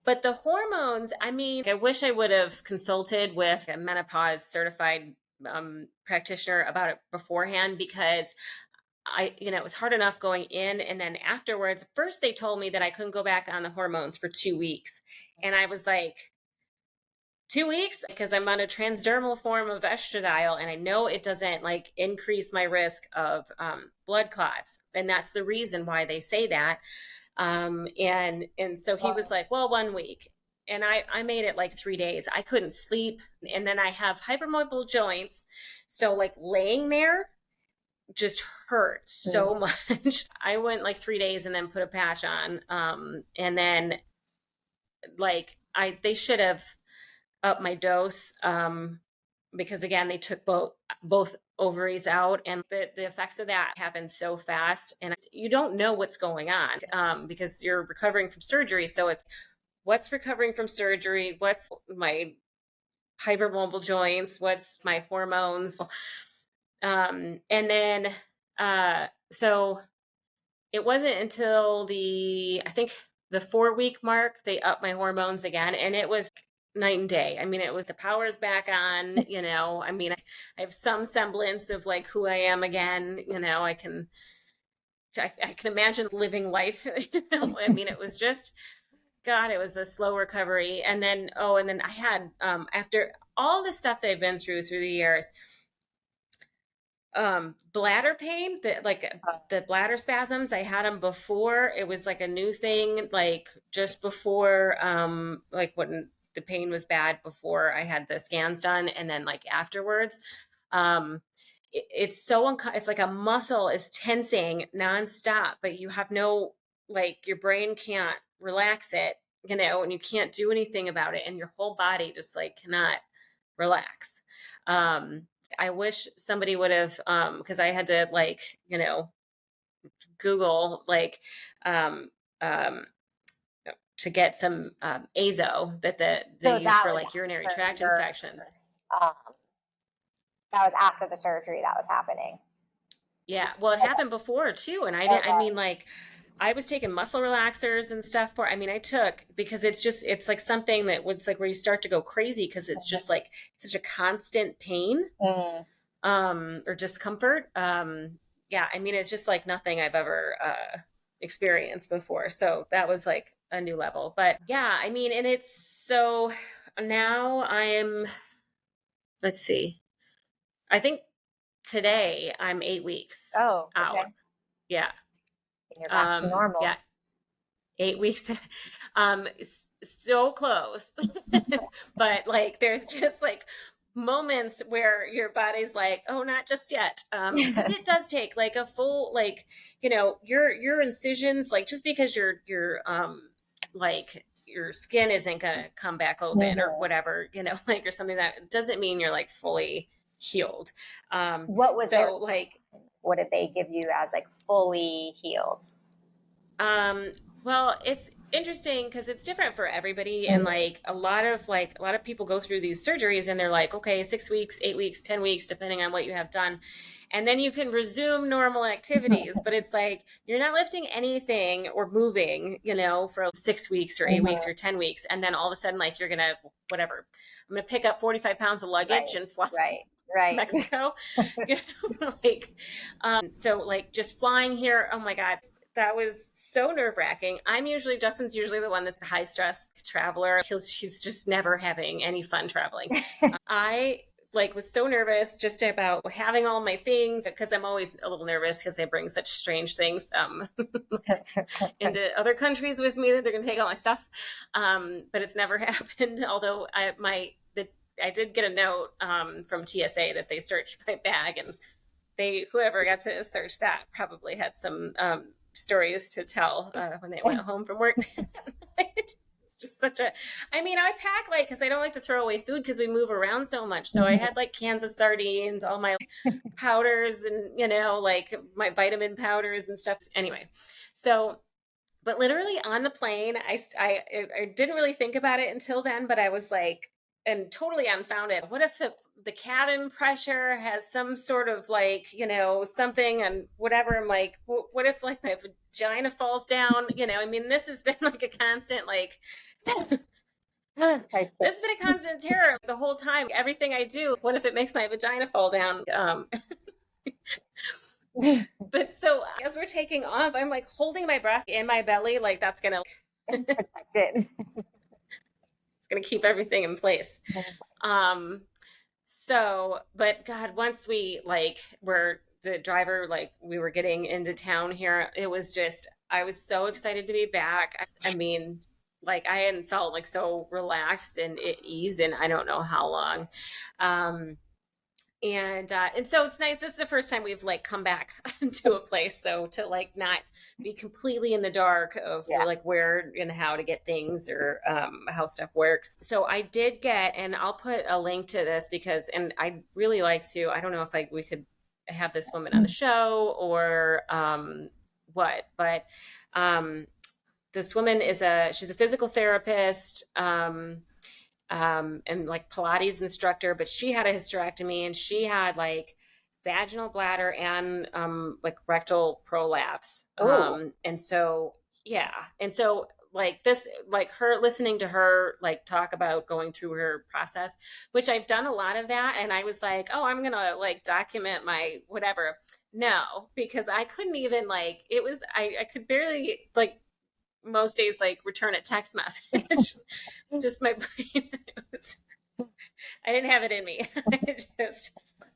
But the hormones, I mean, I wish I would have consulted with a menopause certified practitioner about it beforehand, because it was hard enough going in. And then afterwards, first they told me that I couldn't go back on the hormones for 2 weeks. And I was like, 2 weeks? Because I'm on a transdermal form of estradiol, and I know it doesn't like increase my risk of blood clots. And that's the reason why they say that. And so he was like, well, 1 week. And I made it like 3 days. I couldn't sleep. And then I have hypermobile joints. So like laying there just hurt so much. I went like 3 days and then put a patch on. And then like they should have upped my dose. Because again, they took both ovaries out, and the effects of that happen so fast, and you don't know what's going on because you're recovering from surgery. So it's what's recovering from surgery, what's my hypermobile joints, what's my hormones, and then so it wasn't until I think the 4 week mark, they upped my hormones again, and it was night and day. I mean, it was the power's back on, I mean, I have some semblance of like who I am again. I can imagine living life. I mean, it was just, God, it was a slow recovery. And then, and then I had, after all the stuff they've been through the years, bladder pain, the bladder spasms. I had them before. It was like a new thing, like just before, like when the pain was bad before I had the scans done, and then like afterwards. It's so it's like a muscle is tensing nonstop, but you have no, like, your brain can't relax it, and you can't do anything about it, and your whole body just like cannot relax. I wish somebody would have, because I had to, like, Google, like, um, um, to get some azo that they use for like urinary tract infections.
Um, that was after the surgery that was happening.
Yeah, well, it happened before too, and I mean, like, I was taking muscle relaxers and stuff I mean, I took, because it's like something that was like where you start to go crazy because it's just like such a constant pain. Or discomfort. Yeah, I mean, it's just like nothing I've ever experienced before. So that was like a new level. But yeah, I mean, and it's so now let's see, I think today I'm 8 weeks
out.
Yeah.
And you're back to normal.
Yeah. 8 weeks. So close. But like, there's just like moments where your body's like, oh, not just yet. Because it does take like a full, like, your incisions, like, just because your like your skin isn't gonna come back open or whatever, like, or something, that doesn't mean you're like fully healed.
What was
so like
what did they give you as like fully healed?
Well, it's interesting because it's different for everybody. And like a lot of people go through these surgeries and they're like, okay, 6 weeks, 8 weeks, 10 weeks, depending on what you have done. And then you can resume normal activities, but it's like, you're not lifting anything or moving, for 6 weeks or 8 weeks or 10 weeks. And then all of a sudden, like, you're going to, whatever, I'm going to pick up 45 pounds of luggage and fly to Mexico. Like, so like just flying here. Oh my God. That was so nerve-wracking. Justin's usually the one that's the high stress traveler. He's just never having any fun traveling. I like was so nervous just about having all my things, because I'm always a little nervous because I bring such strange things into other countries with me, that they're going to take all my stuff. But it's never happened. Although I did get a note from TSA that they searched my bag, and whoever got to search that probably had some stories to tell when they went home from work. It's just I pack like, because I don't like to throw away food because we move around so much. So I had like cans of sardines, all my powders, and like my vitamin powders and stuff. Anyway, so, but literally on the plane, I didn't really think about it until then, but I was like, and totally unfounded, what if the cabin pressure has some sort of like, something and whatever. I'm like, what if like my vagina falls down? I mean, this has been like a constant, like, this has been a constant terror the whole time. Everything I do, what if it makes my vagina fall down? But so as we're taking off, I'm like holding my breath in my belly, like that's gonna
protect it.
It's gonna keep everything in place. So, but God, once we the driver, like, we were getting into town here, it was just, I was so excited to be back. I mean, like, I hadn't felt like so relaxed and at ease in I don't know how long. And so it's nice. This is the first time we've like come back to a place, so to like not be completely in the dark of
Yeah.
like where and how to get things or how stuff works. So I did get, and I'll put a link to this because, and I'd really like to. I don't know if we could have this woman on the show or what, but um, this woman she's a physical therapist. And like Pilates instructor, but she had a hysterectomy and she had like vaginal bladder and like rectal prolapse.
Oh.
And so yeah, and so like this, like her listening to her like talk about going through her process, which I've done a lot of that, and I was like, oh, I'm gonna like document my whatever. No, because I couldn't even like it was I could barely like most days like return a text message. Just my brain was, I didn't have it in me. Just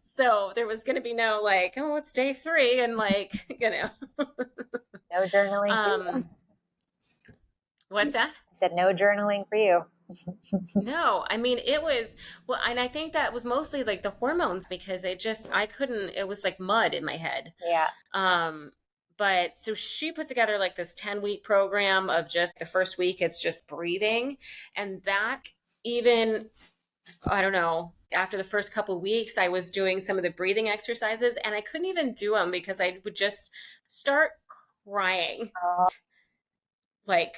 so there was going to be no like, oh, it's day 3 and like,
No journaling for you.
What's that?
I said no journaling for you.
No, I mean it was well, and I think that was mostly like the hormones because I couldn't, it was like mud in my head.
Yeah.
Um but so she put together like this 10-week program of just the first week it's just breathing, and that even I don't know, after the first couple weeks, I was doing some of the breathing exercises and I couldn't even do them because I would just start crying,
Oh,
like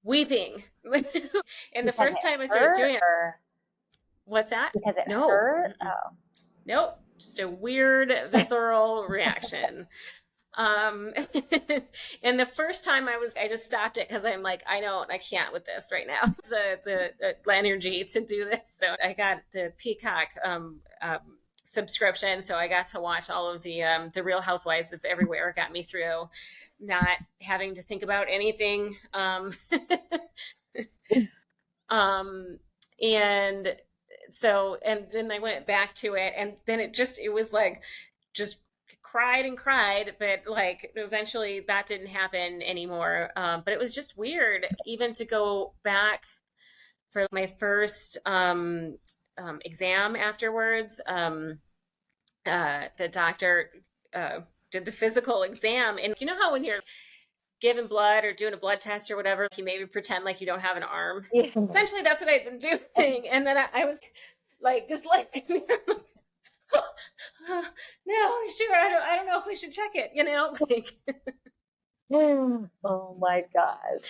weeping. And the
because
first
it
time I started
hurt
doing it,
or
what's that?
because it
No.
hurt?
Mm-mm.
Oh.
Nope. Just a weird visceral reaction. Um, and the first time I just stopped it because I'm like, I can't with this right now. The energy to do this. So I got the Peacock subscription, so I got to watch all of the Real Housewives of Everywhere. Got me through, not having to think about anything. Um, and so, and then I went back to it, and then it was like just cried and cried, but like eventually that didn't happen anymore. But it was just weird even to go back for my first exam afterwards. The doctor did the physical exam, and you know how when you're giving blood or doing a blood test or whatever, you maybe pretend like you don't have an arm.
Yeah.
Essentially, that's what I'd been doing, and then I was like, just like, no, sure, I don't know if we should check it, like.
Oh my God.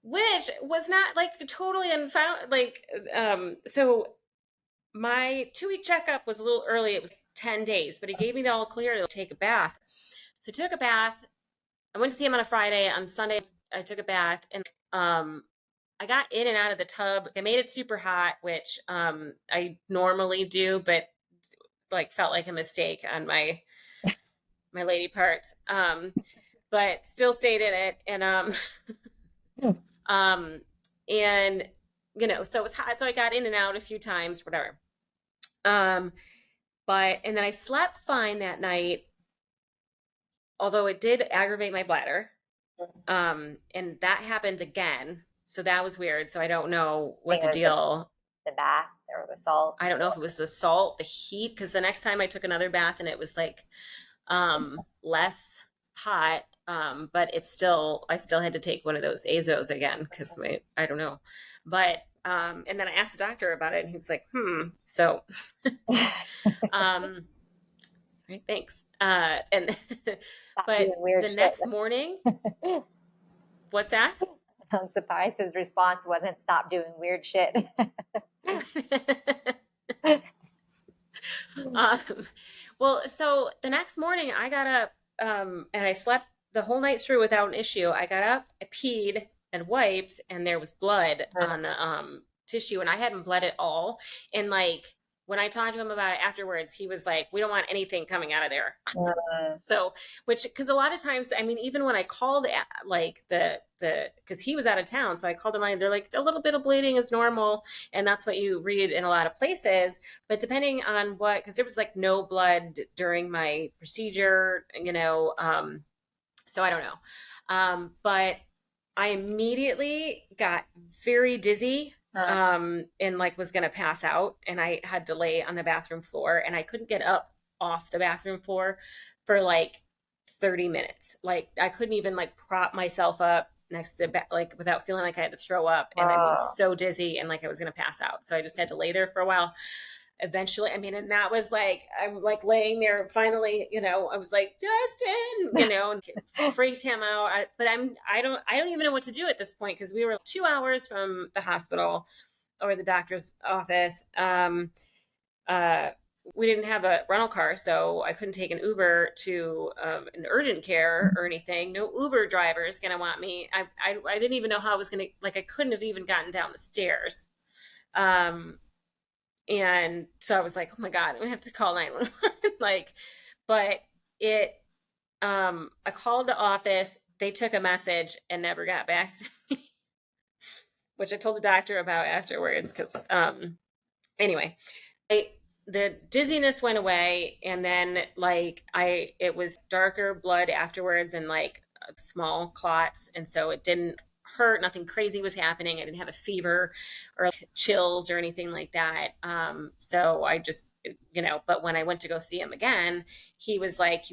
Which was not like totally unfound, like, so my 2-week checkup was a little early. It was 10 days, but he gave me the all clear to take a bath. So I took a bath. I went to see him on a Friday. On Sunday, I took a bath, and I got in and out of the tub. I made it super hot, which I normally do, but like felt like a mistake on my lady parts. But still stayed in it, and um, and so it was hot. So I got in and out a few times, whatever. But and then I slept fine that night, although it did aggravate my bladder. And that happened again. So that was weird. So I don't know what the deal.
The bath or the salt.
I don't know if it was the salt, the heat, because the next time I took another bath and it was like less hot. But I still had to take one of those Azos again because I don't know. But and then I asked the doctor about it and he was like, So right, thanks. And but the next morning, what's that?
I'm surprised his response wasn't stop doing weird shit.
Well, so the next morning I got up and I slept the whole night through without an issue. I got up, I peed and wiped, and there was blood on the tissue, and I hadn't bled at all. And like when I talked to him about it afterwards, he was like, "We don't want anything coming out of there." So, because a lot of times, I mean, even when I called, like because he was out of town, so I called him. They're like, a little bit of bleeding is normal, and that's what you read in a lot of places. But depending on because there was like no blood during my procedure, so I don't know. But I immediately got very dizzy
Uh,
and like was gonna pass out, and I had to lay on the bathroom floor, and I couldn't get up off the bathroom floor for like 30 minutes. Like I couldn't even like prop myself up next to the like without feeling like I had to throw up, and I mean
oh,
so dizzy and like I was gonna pass out. So I just had to lay there for a while. Eventually, I mean, and that was like I'm like laying there. Finally, I was like, Justin, and freaked him out. But I don't even know what to do at this point, because we were 2 hours from the hospital or the doctor's office. Uh, we didn't have a rental car, so I couldn't take an Uber to an urgent care or anything. No Uber driver is going to want me. I didn't even know how I was going to, like, I couldn't have even gotten down the stairs. Um, and so I was like, oh my God, I'm going to have to call 911. Like, but it, I called the office. They took a message and never got back to me, which I told the doctor about afterwards. Because, anyway, the dizziness went away, and then like it was darker blood afterwards, and like small clots, and so it didn't hurt. Nothing crazy was happening. I didn't have a fever or like chills or anything like that. So I just, but when I went to go see him again, he was like,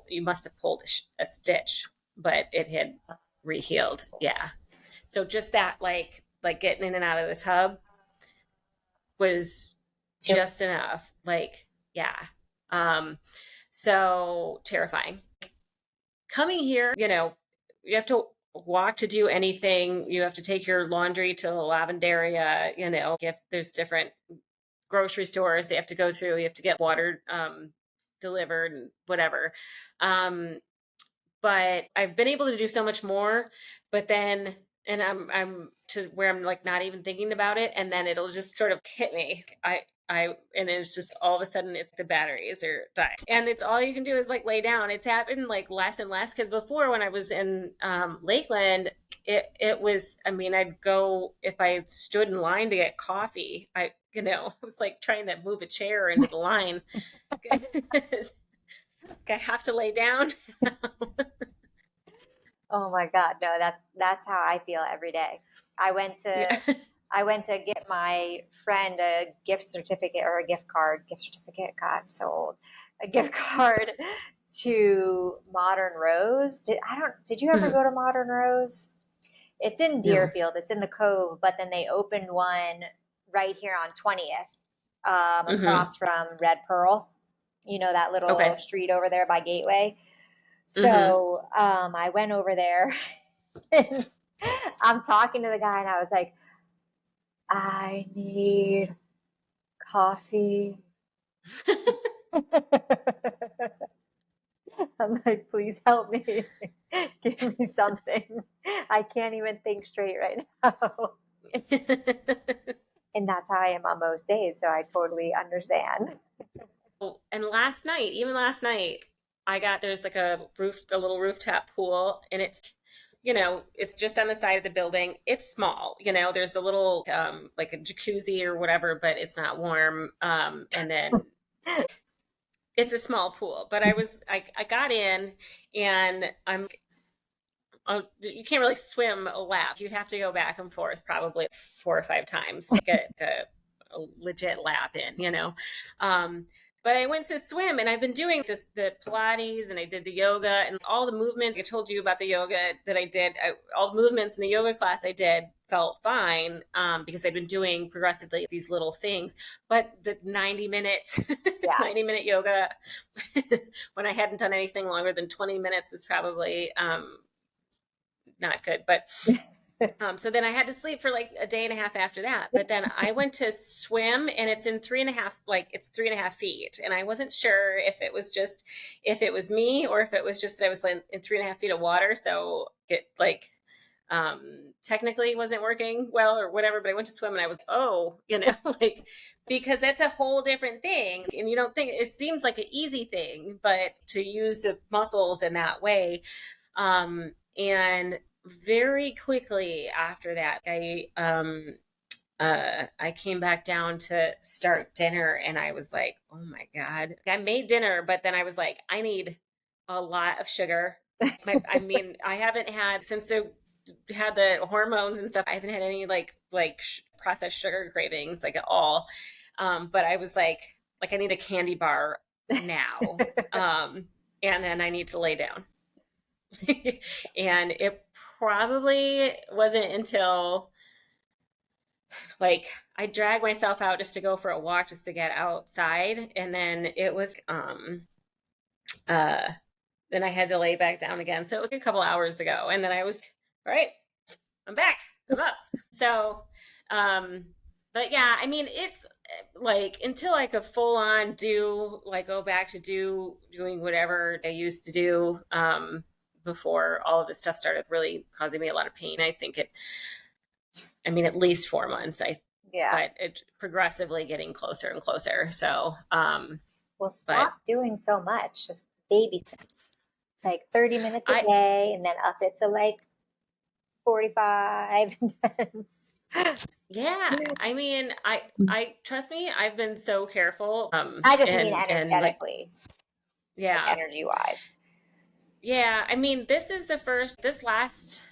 you must have pulled a stitch, but it had rehealed. Yeah. So just that, like getting in and out of the tub was
it,
just enough. Like, yeah. Um, so terrifying. Coming here, you have to walk to do anything. You have to take your laundry to the lavanderia, if there's different grocery stores they have to go through. You have to get water delivered and whatever. But I've been able to do so much more, but then and I'm to where I'm like not even thinking about it, and then it'll just sort of hit me. And it's just all of a sudden it's the batteries are dying, and it's all you can do is like lay down. It's happened like less and less, because before, when I was in Lakeland, it was, I mean, I'd go, if I stood in line to get coffee, I was like trying to move a chair into the line. I have to lay down.
oh my God, no, that's how I feel every day. I went to
Yeah.
I went to get my friend a gift certificate or a gift card, gift certificate. God, I'm so old. A gift card to Modern Rose. Did you ever
Mhm.
go to Modern Rose? It's in
No.
Deerfield. It's in the Cove, but then they opened one right here on 20th,
Hmm.
across from Red Pearl. You know, that little
Okay.
street over there by Gateway.
Hmm.
So I went over there and I'm talking to the guy and I was like, I need coffee. I'm like, please help me. Give me something. I can't even think straight right now. And that's how I am on most days. So I totally understand.
And even last night, there's like a little rooftop pool, and it's just on the side of the building. It's small, there's a little, like a jacuzzi or whatever, but it's not warm. And then it's a small pool, but I got in, and you can't really swim a lap. You'd have to go back and forth probably 4 or 5 times to get a legit lap in. Um, but I went to swim, and I've been doing the Pilates, and I did the yoga and all the movements. I told you about the yoga that I did. All the movements in the yoga class I did felt fine, because I've been doing progressively these little things. But the 90 minutes,
Yeah.
90-minute yoga, when I hadn't done anything longer than 20 minutes, was probably not good. But so then I had to sleep for like a day and a half after that. But then I went to swim, and it's in 3.5, like it's 3.5 feet. And I wasn't sure if it was me, or if it was just that I was in 3.5 feet of water. So it like, technically wasn't working well or whatever, but I went to swim, and I was, oh, like, because that's a whole different thing. And you don't think, it seems like an easy thing, but to use the muscles in that way. And very quickly after that, I came back down to start dinner, and I was like, oh my God. I made dinner, but then I was like, I need a lot of sugar. I mean, I haven't had since had the hormones and stuff. I haven't had any processed sugar cravings like at all. But I was like I need a candy bar now. And then I need to lay down. And it probably wasn't until like I dragged myself out just to go for a walk just to get outside, and then it was uh then I had to lay back down again. So it was a couple hours ago, and then I was all right, I'm back. I'm up. So but yeah, I mean it's like until I could full on go back to doing whatever I used to do before all of this stuff started really causing me a lot of pain. I mean at least 4 months. But it progressively getting closer and closer. So
well, stop doing so much. Just baby steps. Like 30 minutes a day, and then up it to like 45.
Yeah, I mean, I trust me, I've been so careful.
I just mean energetically.
Yeah,
like energy wise.
Yeah, I mean, this last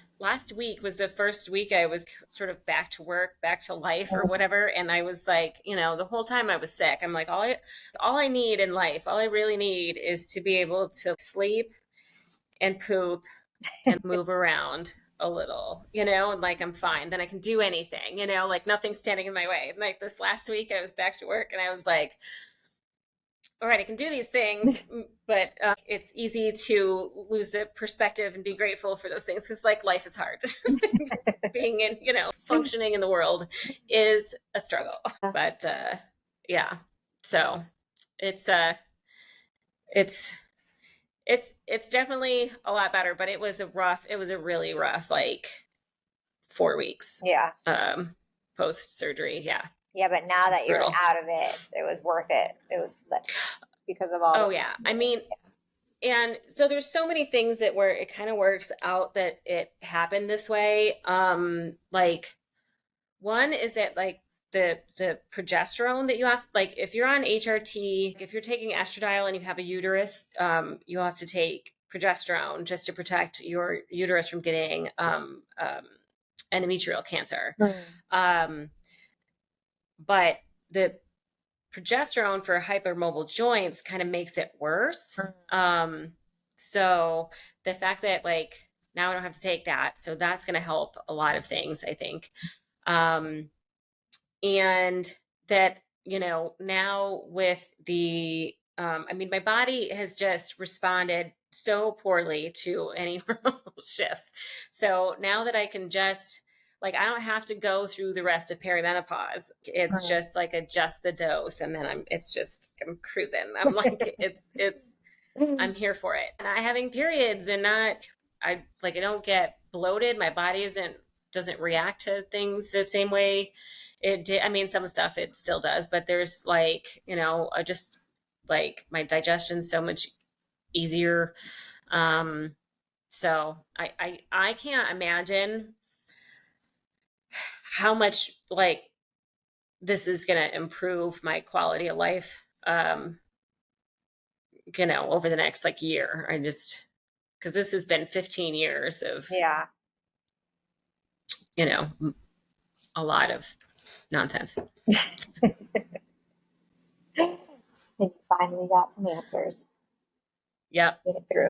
week was the first week I was sort of back to work, back to life or whatever, and I was like, the whole time I was sick, I'm like, all I need in life, all I really need is to be able to sleep and poop and move around a little, and like I'm fine. Then I can do anything, like nothing's standing in my way. And like this last week, I was back to work and I was like, all right, I can do these things, but it's easy to lose the perspective and be grateful for those things because like life is hard. Being in, functioning in the world is a struggle. But yeah, so it's definitely a lot better, but it was a really rough, like 4 weeks.
Yeah.
Post surgery. Yeah.
Yeah. But now that you're out of it, it was worth it. It was because of all.
Oh yeah. I mean, and so there's so many things where it kind of works out that it happened this way. Like one is that like the progesterone that you have, like if you're on HRT, if you're taking estradiol and you have a uterus, you'll have to take progesterone just to protect your uterus from getting endometrial cancer. But the progesterone for hypermobile joints kind of makes it worse. So the fact that like now I don't have to take that, so that's going to help a lot of things, I think. And that, now with the, I mean, my body has just responded so poorly to any hormonal shifts. So now that I can just, like, I don't have to go through the rest of perimenopause. It's just like adjust the dose. And then I'm cruising. I'm like, I'm here for it. And I having periods and I don't get bloated. My body doesn't react to things the same way it did. I mean, some stuff it still does, but there's like, just like my digestion's so much easier. So I can't imagine how much like this is going to improve my quality of life, over the next like year. Because this has been 15 years of, a lot of nonsense.
And you finally got some answers.
Yep.
Get it through.